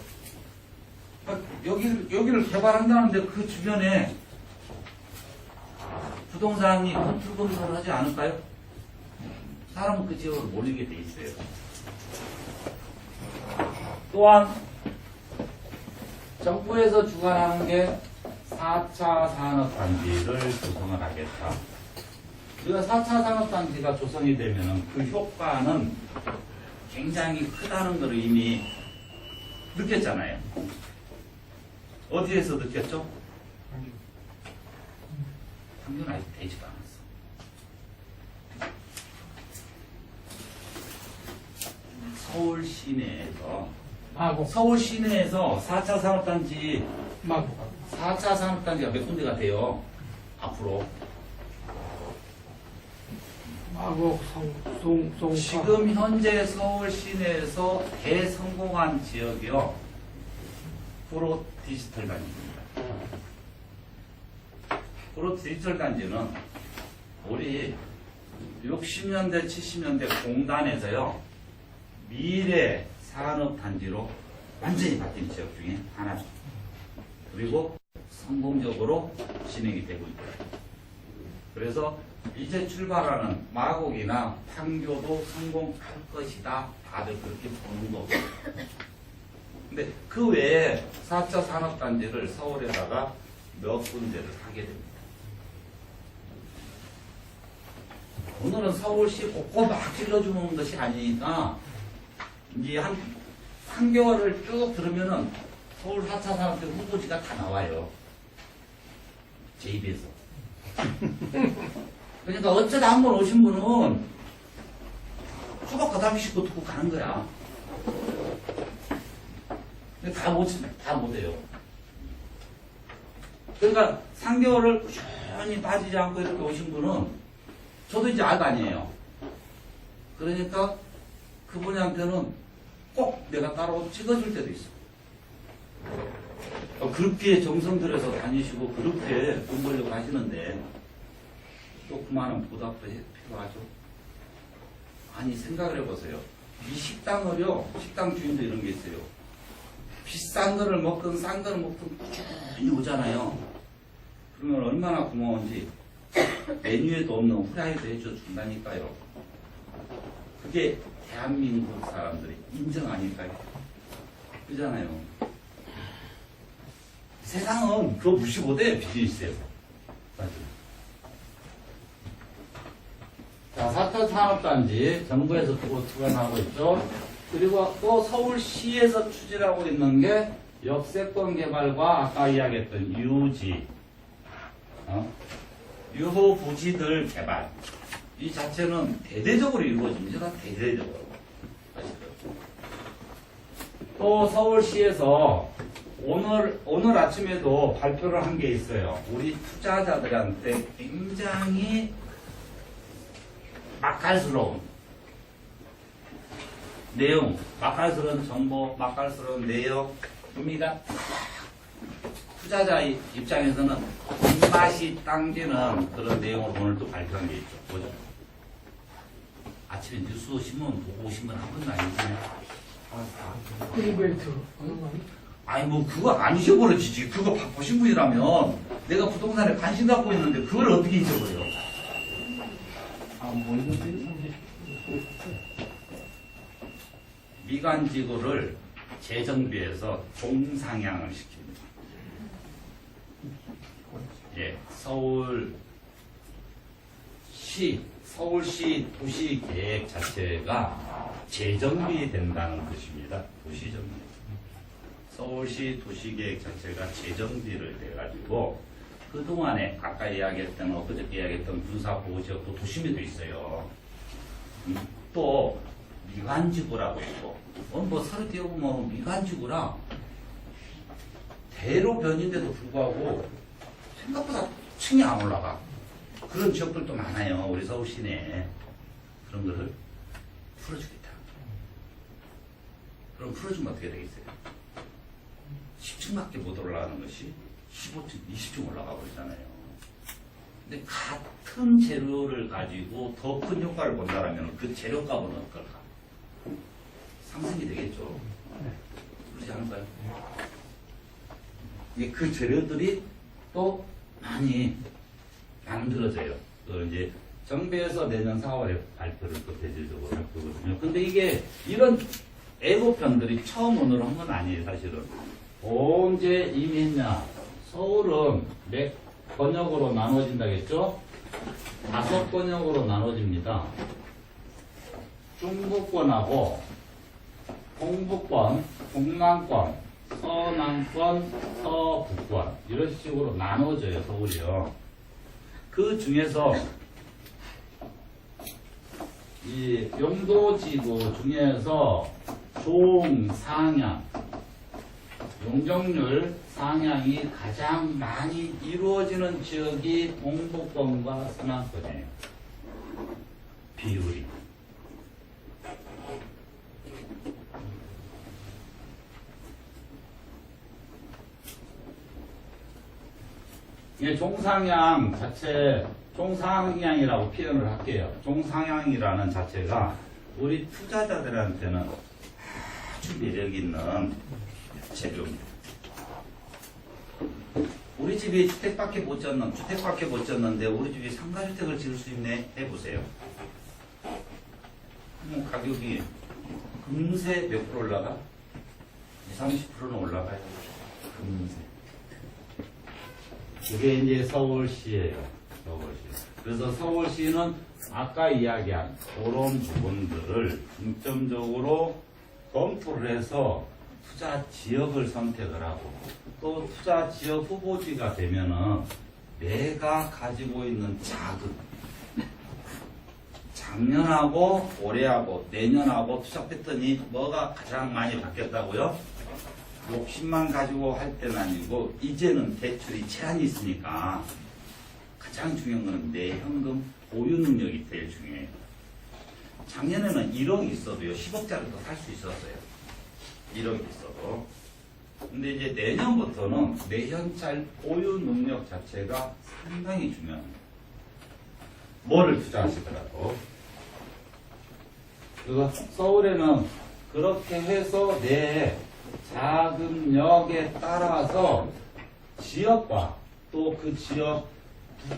여기를 개발한다는데 그 주변에 부동산이 건설을 하지 않을까요? 사람은 그 지역으로 몰리게 돼 있어요. 또한 정부에서 주관하는 게 4차 산업단지를 조성을 하겠다. 우리가 4차 산업단지가 조성이 되면 그 효과는 굉장히 크다는 걸 이미 느꼈잖아요. 어디에서 느꼈죠? 평균 아직 되지도 않았어. 서울 시내에서 마곡. 서울 시내에서 4차 산업단지 마곡. 4차 산업단지가 몇 군데가 돼요? 앞으로. 마곡, 송. 지금 현재 서울 시내에서 대성공한 지역이요. 프로 디지털 단지입니다. 프로 디지털 단지는 우리 60년대, 70년대 공단에서요. 미래 산업단지로 완전히 바뀐 지역 중에 하나죠. 그리고 성공적으로 진행이 되고 있고요. 그래서 이제 출발하는 마곡이나 판교도 성공할 것이다. 다들 그렇게 보는 거고. 근데 그 외에 4차 산업단지를 서울에다가 몇 군데를 하게 됩니다. 오늘은 서울시 곳곳 막 찔러주는 것이 아니니까 이제 한 3개월을 쭉 들으면은 서울 4차 산업단지 후보지가 다 나와요. 제 입에서. 그러니까 어쩌다 한 번 오신 분은 수박 가다비 싣고 듣고 가는 거야. 근데 다 못해요. 그러니까 3개월을 꾸준히 빠지지 않고 이렇게 오신 분은 저도 이제 알 거 아니에요. 그러니까 그분한테는 꼭 내가 따로 찍어줄 때도 있어. 그렇게 정성 들여서 다니시고 그렇게 돈 벌려고 하시는데 또 그만한 보답도 필요하죠. 아니 생각을 해보세요. 이 식당을요, 식당 주인도 이런 게 있어요. 비싼 거를 먹든 싼 거를 먹든 꾸준히 오잖아요. 그러면 얼마나 고마운지 메뉴에도 없는 후라이도 해줘 준다니까요. 그게 대한민국 사람들이 인정 아닐까요? 그잖아요. 세상은 그거 무시 못해, 비즈니스에서. 맞아요. 자, 4차 산업단지 정부에서 또 투간하고 있죠. 그리고 또 서울시에서 추진하고 있는 게 역세권 개발과 아까 이야기했던 유지, 유후 부지들 개발. 이 자체는 대대적으로 이루어집니다. 대대적으로. 아시죠? 또 서울시에서 오늘 아침에도 발표를 한 게 있어요. 우리 투자자들한테 굉장히 맛깔스러운 내용, 맛깔스러운 정보, 맛깔스러운 내용입니다. 투자자 입장에서는 입맛이 당기는 그런 내용을 오늘 또 발표한 게 있죠. 보죠. 아침에 뉴스 신문 보고 오신 분 한 분도 아니시네. 프리벨트 하는 거 아니야? 아니 뭐 그거 안 잊어버려지지. 그거 보신 분이라면 내가 부동산에 관심 갖고 있는데 그걸 어떻게 잊어버려? 뭐 이것들이 미관지구를 재정비해서 종상향을 시킵니다. 예, 서울시 도시계획 자체가 재정비된다는 뜻입니다. 도시정비. 서울시 도시계획 자체가 재정비를 돼가지고 그동안에 아까 이야기했던 엊그저께 이야기했던 군사보호지역도 도심에도 있어요. 또 미관지구라고 있고 뭐 서로 띄워보면 미관지구라 대로 변인데도 불구하고 생각보다 층이 안 올라가. 그런 지역들도 많아요. 우리 서울 시내에. 그런 거를 풀어주겠다. 그럼 풀어주면 어떻게 되겠어요? 10층밖에 못 올라가는 것이 15층, 20층 올라가 버리잖아요. 근데 같은 재료를 가지고 더 큰 효과를 본다면 그 재료값은 어떨까? 상승이 되겠죠. 그렇지 않을까요? 그 재료들이 또 많이 만들어져요. 또 이제 정부에서 내년 4월에 발표를 또 대대적으로 할 거거든요. 근데 이게 이런 예고편들이 처음 오늘 한 건 아니에요, 사실은. 언제 이미 했냐? 서울은 몇 권역으로 나눠진다겠죠? 5권역으로 나눠집니다. 중부권하고 동부권, 동남권, 서남권, 서북권 이런 식으로 나눠져요, 서울이요. 그 중에서 이 용도지구 중에서 종상향, 용적률 상향이 가장 많이 이루어지는 지역이 동북권과 서남권이에요. 비율이. 이 종상향 자체, 종상향이라고 표현을 할게요. 종상향이라는 자체가 우리 투자자들한테는 아주 매력 있는 재료입니다. 우리 집이 주택밖에 못 졌는데 우리 집이 상가주택을 지을 수 있네 해보세요. 그럼 가격이 금세 몇 프로 올라가? 20, 30%는 올라가요. 금세. 그게 이제 서울시예요. 서울시. 그래서 서울시는 아까 이야기한 그런 부분들을 중점적으로 검토를 해서 투자 지역을 선택을 하고 또 투자 지역 후보지가 되면은 내가 가지고 있는 자금 작년하고 올해하고 내년하고 투자 패턴이 뭐가 가장 많이 바뀌었다고요? 욕심만 가지고 할 때는 아니고 이제는 대출이 제한이 있으니까 가장 중요한 건 내 현금 보유 능력이 제일 중요해요. 작년에는 1억이 있어도요 10억짜리도 살 수 있었어요. 1억이 있어도. 근데 이제 내년부터는 내 현찰 보유 능력 자체가 상당히 중요합니다. 뭐를 투자하시더라도. 그거 서울에는 그렇게 해서 내 자금력에 따라서 지역과 또 그 지역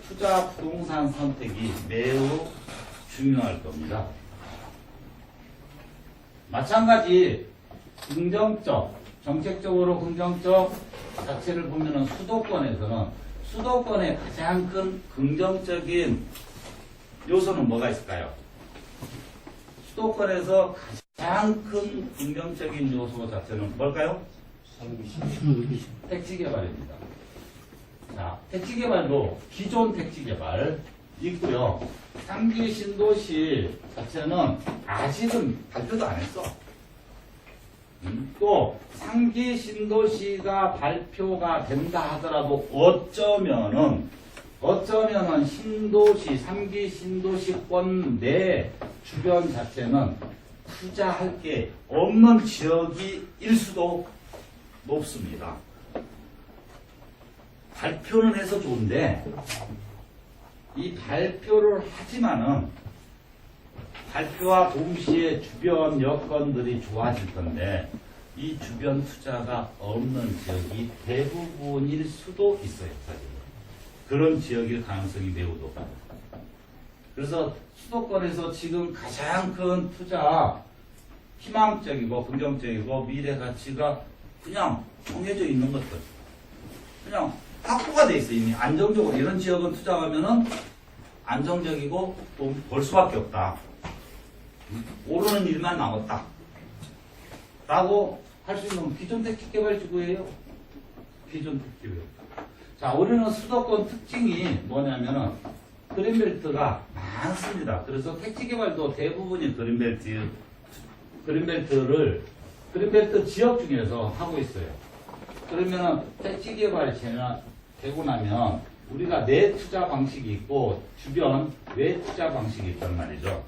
투자 부동산 선택이 매우 중요할 겁니다. 마찬가지 긍정적, 정책적으로 긍정적 자체를 보면은 수도권에서는 수도권의 가장 큰 긍정적인 요소는 뭐가 있을까요? 수도권에서 가장 큰 긍정적인 요소 자체는 뭘까요? 택지 개발입니다. 자, 택지 개발도 기존 택지 개발 있고요. 상기 신도시 자체는 아직은 발표도 안 했어. 또 상기 신도시가 발표가 된다 하더라도 어쩌면은 신도시, 3기 신도시권 내 주변 자체는 투자할 게 없는 지역일 수도 높습니다. 발표는 해서 좋은데 이 발표를 하지만은 발표와 동시에 주변 여건들이 좋아질 건데 이 주변 투자가 없는 지역이 대부분일 수도 있어요. 사실. 그런 지역일 가능성이 매우 높아요. 그래서 수도권에서 지금 가장 큰 투자 희망적이고 긍정적이고 미래 가치가 그냥 정해져 있는 것들. 그냥 확보가 돼 있어요. 이미 안정적으로 이런 지역은 투자하면은 안정적이고 돈 벌 수밖에 없다. 오르는 일만 남았다. 라고 할 수 있는 기존 택지개발지구예요. 기존 택지개발. 자, 우리는 수도권 특징이 뭐냐면은 그린벨트가 많습니다. 그래서 택지개발도 대부분이 그린벨트 지역 중에서 하고 있어요. 그러면은 택지개발이 되고 나면 우리가 내 투자 방식이 있고 주변 외 투자 방식이 있단 말이죠.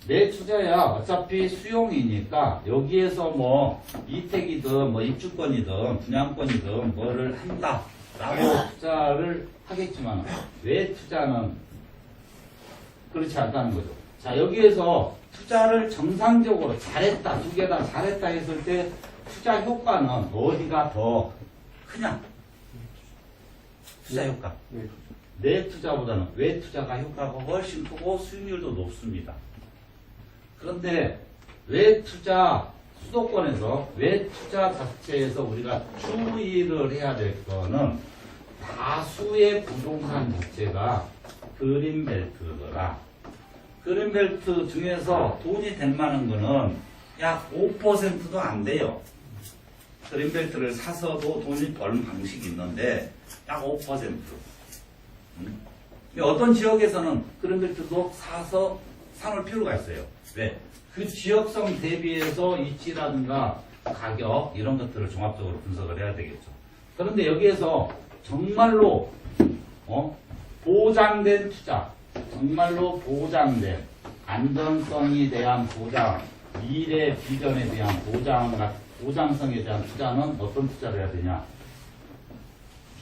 내 투자야 어차피 수용이니까 여기에서 뭐 이택이든 뭐 입주권이든 분양권이든 뭐를 한다라고 투자를 하겠지만 외 투자는 그렇지 않다는 거죠. 자, 여기에서 투자를 정상적으로 잘했다, 두 개 다 잘했다 했을 때 투자 효과는 어디가 더 크냐? 투자 효과. 내 투자보다는 외 투자가 효과가 훨씬 크고 수익률도 높습니다. 그런데 외 투자, 수도권에서 외 투자 자체에서 우리가注意를 해야 될 거는 다수의 부동산 자체가 그린벨트더라. 그린벨트 중에서 돈이 될 만한 거는 약 5%도 안 돼요. 그린벨트를 사서도 돈이 버는 방식이 있는데 약 5%. 어떤 지역에서는 그린벨트도 사서 사놓을 필요가 있어요. 왜? 그 지역성 대비해서 입지라든가 가격 이런 것들을 종합적으로 분석을 해야 되겠죠. 그런데 여기에서 정말로 보장된 투자, 정말로 보장된 안전성에 대한 보장, 미래 비전에 대한 보장성에 대한 투자는 어떤 투자를 해야 되냐?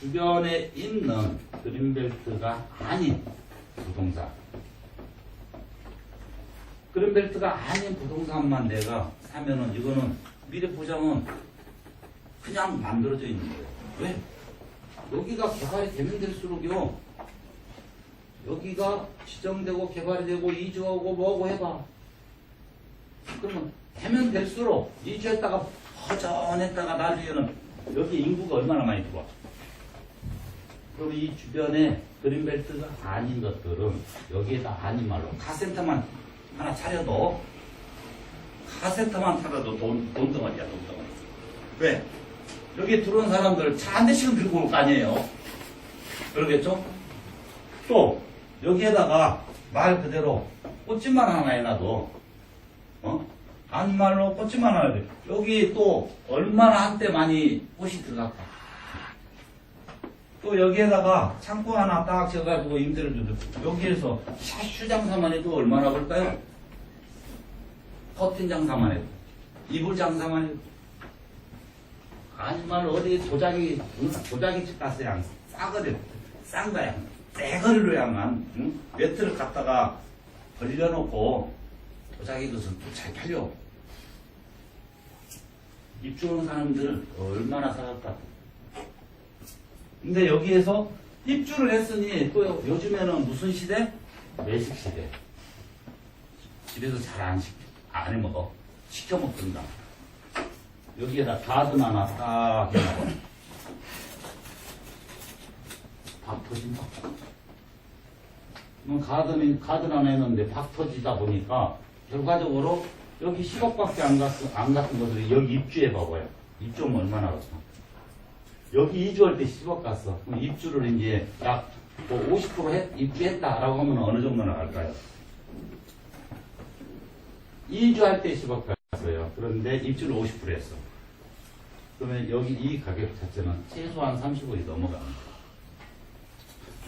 주변에 있는 그린벨트가 아닌 부동산. 그린벨트가 아닌 부동산만 내가 사면은 이거는 미래 보장은 그냥 만들어져 있는 거예요. 왜? 여기가 개발이 되면 될수록요. 여기가 지정되고 개발이 되고 이주하고 뭐하고 해봐. 그러면 되면 될수록 이주했다가 허전했다가 나중에는 여기 인구가 얼마나 많이 들어와. 그럼 이 주변에 그린벨트가 아닌 것들은 여기에다 아닌 말로 카센터만 하나 차려도 카센터만 차려도 돈 덩어리야, 돈 덩어리. 왜? 여기 들어온 사람들 차 한 대씩은 들고 올 거 아니에요. 그러겠죠? 또 여기에다가 말 그대로 꽃집만 하나 해놔도 아닌 말로 꽂지만 않아야 돼. 여기 또 얼마나 한때 많이 꽃이 들어갈까. 또 여기에다가 창고 하나 딱 지어가지고 임대를 줘도 여기에서 샤슈 장사만 해도 얼마나 걸까요? 커튼 장사만 해도 이불 장사만 해도 아니면 어디 도자기집 가서야 싸거든. 싼 거야. 새 거리로야만 응? 매트를 갖다가 벌려놓고 도자기 것은 또 잘 팔려. 입주하는 사람들 얼마나 살았다. 근데 여기에서 입주를 했으니 또 요즘에는 무슨 시대? 외식 시대. 집에서 잘 안 해먹어. 시켜 먹든가. 여기에다 가든 하나 딱 해놔봐. 박 터진다. 가든 하나 했는데 박 터지다 보니까 결과적으로 여기 10억밖에 안 갔던 것들이 여기 입주해봐봐요. 입주하면 얼마나 갔어? 여기 이주할 때 10억 갔어. 그럼 입주를 이제 약 50% 입주했다라고 하면 어느 정도 나갈까요? 이주할 때 10억 갔어요. 그런데 입주를 50% 했어. 그러면 여기 이 가격 자체는 최소한 30억이 넘어가는 거야.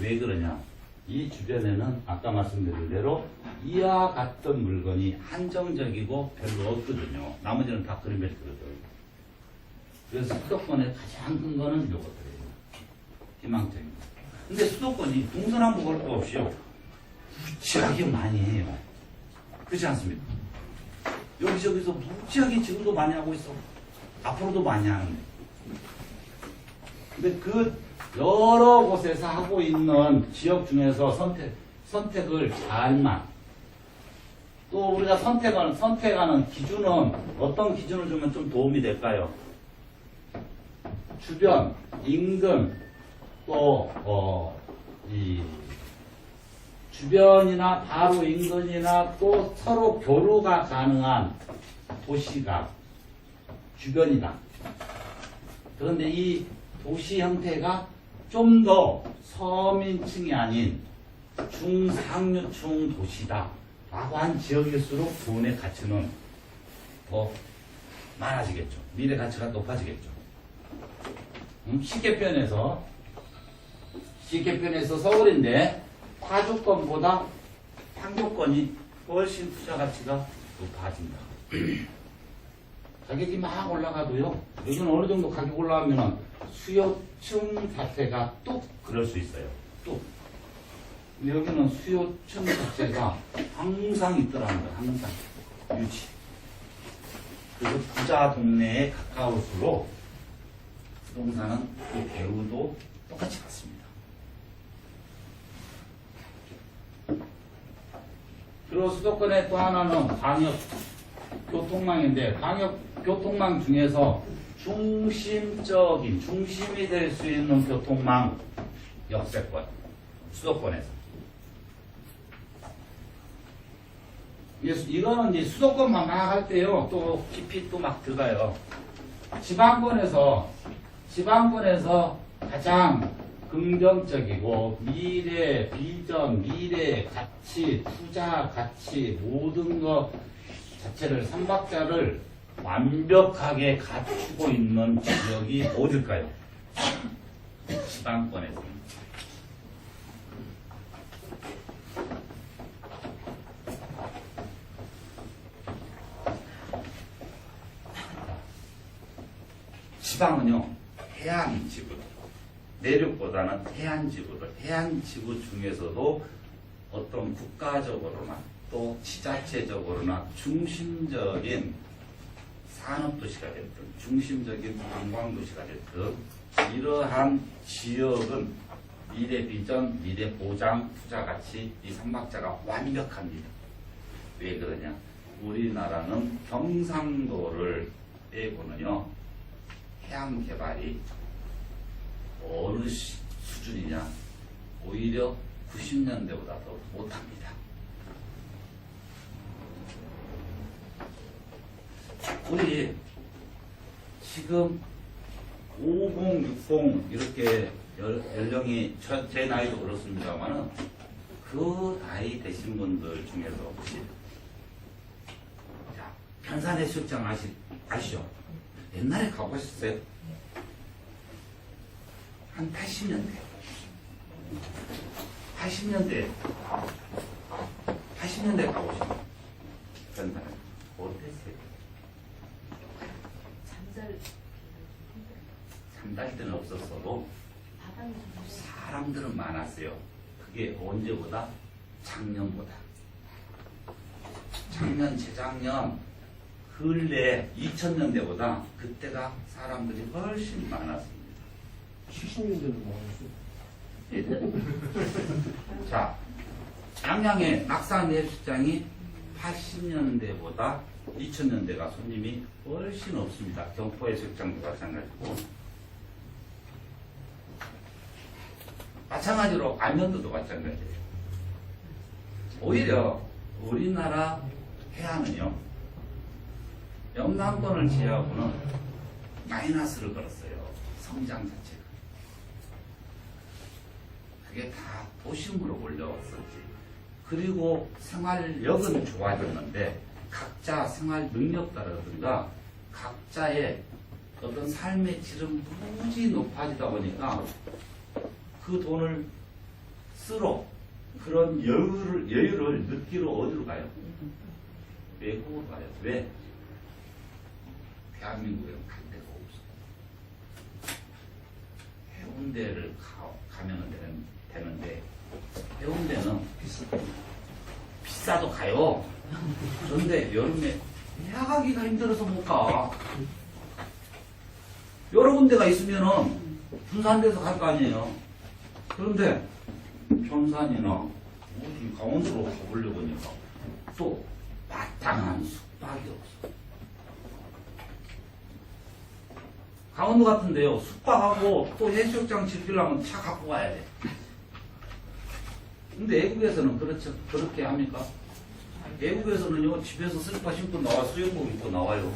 왜 그러냐? 이 주변에는 아까 말씀드린 대로 이와 같은 물건이 한정적이고 별로 없거든요. 나머지는 다 그린벨트거든. 그래서 수도권의 가장 큰 거는 이것들이에요. 희망적인 거. 근데 수도권이 동서남북 할 거 없이요. 무지하게 많이 해요. 그렇지 않습니까? 여기저기서 무지하게 지금도 많이 하고 있어. 앞으로도 많이 하는데. 근데 그 여러 곳에서 하고 있는 지역 중에서 선택을 잘만. 또 우리가 선택하는 기준은 어떤 기준을 주면 좀 도움이 될까요? 주변, 인근, 또, 이, 주변이나 바로 인근이나 또 서로 교류가 가능한 도시가 주변이다. 그런데 이 도시 형태가 좀 더 서민층이 아닌 중상류층 도시다 라고 한 지역일수록 돈의 가치는 더 많아지겠죠. 미래 가치가 높아지겠죠. 쉽게 표현해서 서울인데 파주권보다 판교권이 훨씬 투자 가치가 높아진다. 가격이 막 올라가도요. 여기는 어느 정도 가격 올라가면은 수요층 자체가 뚝 그럴 수 있어요. 뚝. 근데 여기는 수요층 자체가 항상 있더라는 거예요. 항상 유지. 그리고 부자 동네에 가까울수록 부동산은 그 배우도 똑같이 같습니다. 그리고 수도권의 또 하나는 광역 교통망인데 광역 교통망 중에서 중심이 될 수 있는 교통망 역세권 수도권에서 이거는 이제 수도권만 막 할 때요 또 깊이 또 막 들어가요. 지방권에서 가장 긍정적이고 미래 비전, 미래 가치, 투자 가치 모든 것 자체를 삼박자를 완벽하게 갖추고 있는 지역이 어딜까요? 지방권에서. 지방은요 해안 지구, 내륙보다는 해안 지구들, 해안 지구 중에서도 어떤 국가적으로나 또 지자체적으로나 중심적인 산업도시가 됐든 중심적인 관광도시가 됐든 이러한 지역은 미래 비전, 미래 보장, 투자 가치 이 삼박자가 완벽합니다. 왜 그러냐? 우리나라는 경상도를 빼고는요 해양 개발이 어느 수준이냐? 오히려 90년대보다 더 못합니다. 우리 지금 50, 60 이렇게 연령이 제 나이도 그렇습니다만은 그 나이 되신 분들 중에서 혹시 편산해수욕장 아시죠? 옛날에 가보셨어요? 한 80년대. 80년대 가보시면 편산해. 어땠어요? 잠잘 때는 없었어도 사람들은 많았어요. 그게 언제보다? 작년보다. 작년, 재작년, 근래 2000년대보다 그때가 사람들이 훨씬 많았습니다. 70년대는 뭐였어? 자, 양양의 낙산 해수장이 80년대보다 2000년대가 손님이 훨씬 없습니다. 경포 해수장도 마찬가지고. 마찬가지로 안면도도 마찬가지예요. 오히려 우리나라 해안은요, 영남권을 제외하고는 마이너스를 걸었어요. 성장 자체가. 그게 다 도심으로 올려왔었지. 그리고 생활력은 좋아졌는데 각자 생활 능력다라든가 각자의 어떤 삶의 질은 무지 높아지다 보니까 그 돈을 쓰러 그런 여유를 느끼러 어디로 가요? 외국으로 가요. 왜? 대한민국에는 갈 데가 없어. 해운대를 가면 되는데 해운대는 비싸도 가요. 그런데 여름에 야가기가 힘들어서 못 가. 여러 군데가 있으면은 분산돼서 갈 거 아니에요. 그런데 편산이나 어디 강원도로 가보려고 하니까 또 마땅한 숙박이 없어. 강원도 같은데요, 숙박하고 또 해수욕장 즐기려면 차 갖고 가야 돼. 근데 외국에서는 그렇게 합니까? 외국에서는요, 집에서 슬리퍼 신고 나와, 수영복 입고 나와요.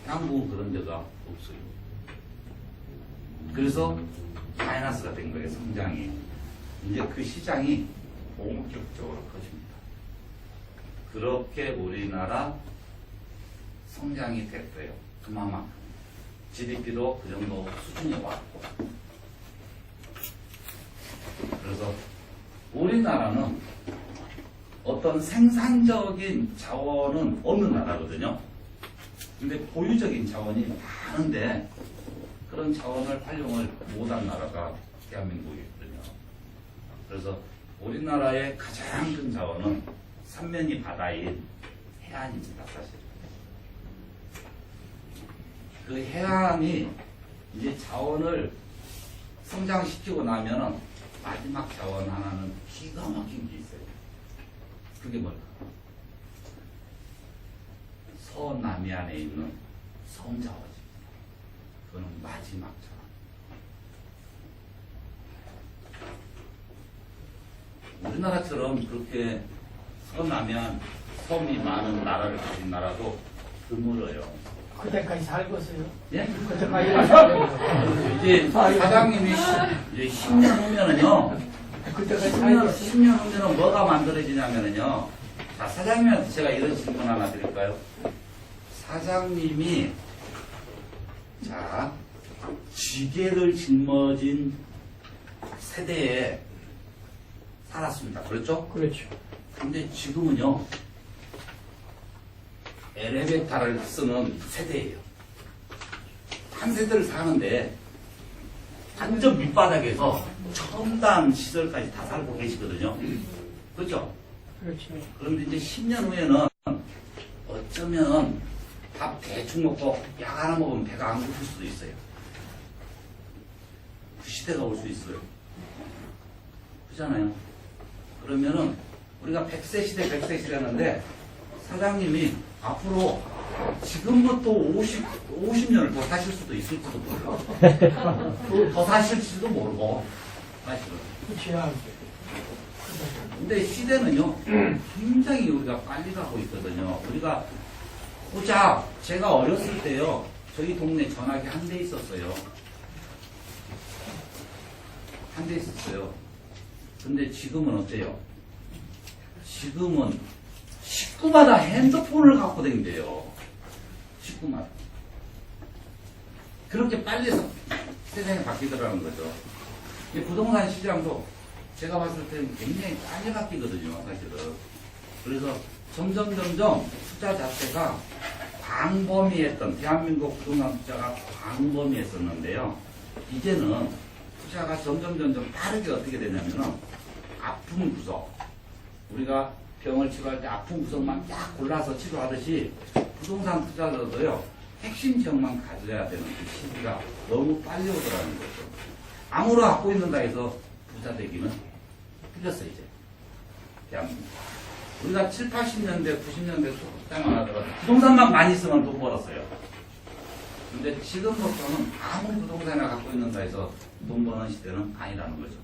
한국은 그런 데가 없어요. 그래서 마이너스가 된 거예요, 성장이. 이제 그 시장이 본격적으로 커집니다. 그렇게 우리나라 성장이 됐어요. 그만큼. GDP도 그 정도 수준에 왔고. 그래서 우리나라는 어떤 생산적인 자원은 없는 나라거든요. 근데 보유적인 자원이 많은데 그런 자원을 활용을 못한 나라가 대한민국이거든요. 그래서 우리나라의 가장 큰 자원은 삼면이 바다인 해안입니다, 사실. 그 해안이 이제 자원을 성장시키고 나면은 마지막 자원 하나는 기가 막힌 게 있어요. 그게 뭘까? 서남해안에 있는 섬자원입니다. 그거는 마지막 자원. 우리나라처럼 그렇게 서남해안 섬이 많은 나라를 가진 나라도 드물어요. 그때까지 살겠어요? 예? 그때까지 살겠어요? 이제 사장님이 이제 10년 후면은요, 그때까지 10년 살겠어요? 후면은 뭐가 만들어지냐면은요, 자, 사장님한테 제가 이런 질문 하나 드릴까요? 사장님이, 자, 지게를 짊어진 세대에 살았습니다. 그렇죠? 그렇죠. 근데 지금은요, 엘리베이터를 쓰는 세대예요. 한 세대를 사는데 완전 밑바닥에서 첨단 시설까지 다 살고 계시거든요. 그렇죠? 그렇죠. 그런데 이제 10년 후에는 어쩌면 밥 대충 먹고 약 하나 먹으면 배가 안 고플 수도 있어요. 그 시대가 올 수 있어요. 그렇잖아요. 그러면은 우리가 100세 시대, 100세 시대였는데 사장님이 앞으로 지금부터 50년을 더 사실 수도 있을지도 몰라. 더 사실지도 모르고, 사실은. 그렇죠. 근데 시대는요, 굉장히 우리가 빨리 가고 있거든요. 우리가 고작 제가 어렸을 때요, 저희 동네 전화기 한 대 있었어요. 한 대 있었어요. 근데 지금은 어때요? 지금은 식구마다 핸드폰을 갖고 다닌대요. 식구마다. 그렇게 빨리 세상이 바뀌더라는 거죠. 이 부동산 시장도 제가 봤을 때는 굉장히 빨리 바뀌거든요, 사실은. 그래서 점점 투자 자체가 광범위했던, 대한민국 부동산 투자가 광범위했었는데요. 이제는 투자가 점점 빠르게 어떻게 되냐면은 아픈 구석, 우리가 병을 치료할 때 아픈 구석만 딱 골라서 치료하듯이 부동산 투자자도요, 핵심 지역만 가져야 되는 그 시기가 너무 빨리 오더라는 거죠. 아무나 갖고 있는다 해서 부자 되기는 틀렸어, 이제. 대한민국. 우리가 7, 80년대, 90년대 초때만 하더라도 부동산만 많이 쓰면 돈 벌었어요. 근데 지금부터는 아무 부동산을 갖고 있는다 해서 돈 버는 시대는 아니라는 거죠.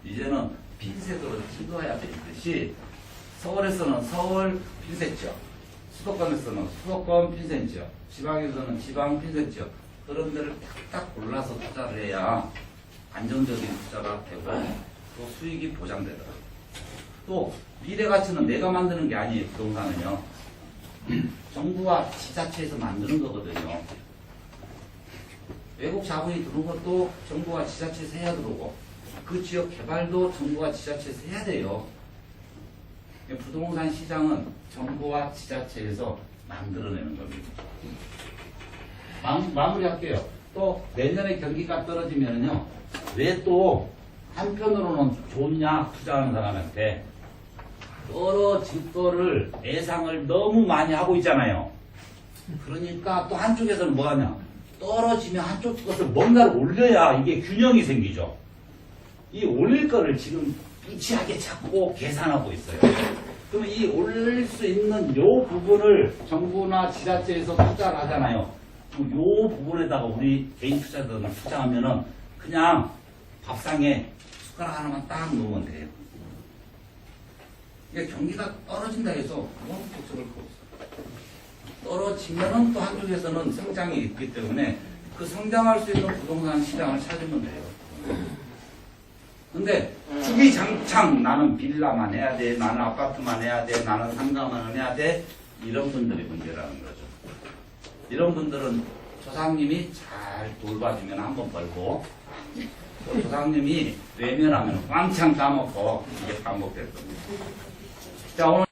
이제는 핀셋으로 찍어야 되듯이 서울에서는 서울 핀셋 지역, 수도권에서는 수도권 핀셋 지역, 지방에서는 지방 핀셋 지역, 그런 데를 딱딱 골라서 투자를 해야 안정적인 투자가 되고 또 수익이 보장되더라고요. 또 미래 가치는 내가 만드는 게 아니에요. 부동산은요. 정부와 지자체에서 만드는 거거든요. 외국 자본이 들어온 것도 정부와 지자체에서 해야 들어오고 그 지역 개발도 정부와 지자체에서 해야 돼요. 부동산 시장은 정부와 지자체에서 만들어내는 겁니다. 마무리할게요. 또 내년에 경기가 떨어지면요. 왜 또 한편으로는 좋냐 투자하는 사람한테 떨어질 거를 예상을 너무 많이 하고 있잖아요. 그러니까 또 한쪽에서는 뭐 하냐. 떨어지면 한쪽 것을 뭔가를 올려야 이게 균형이 생기죠. 이 올릴 거를 지금 삐치하게 찾고 계산하고 있어요. 그러면 이 올릴 수 있는 요 부분을 정부나 지자체에서 투자를 하잖아요. 그럼 요 부분에다가 우리 개인 투자자들은 투자하면은 그냥 밥상에 숟가락 하나만 딱 놓으면 돼요. 이게 경기가 떨어진다 해서 너무 걱정을 하고 있어요. 떨어지면은 또 한쪽에서는 성장이 있기 때문에 그 성장할 수 있는 부동산 시장을 찾으면 돼요. 근데 주기장창 나는 빌라만 해야 돼, 나는 아파트만 해야 돼, 나는 상가만 해야 돼, 이런 분들이 문제라는 거죠. 이런 분들은 조상님이 잘 돌봐주면 한번 벌고 또 조상님이 외면하면 왕창 까먹고 이게 반복될 겁니다. 자, 오늘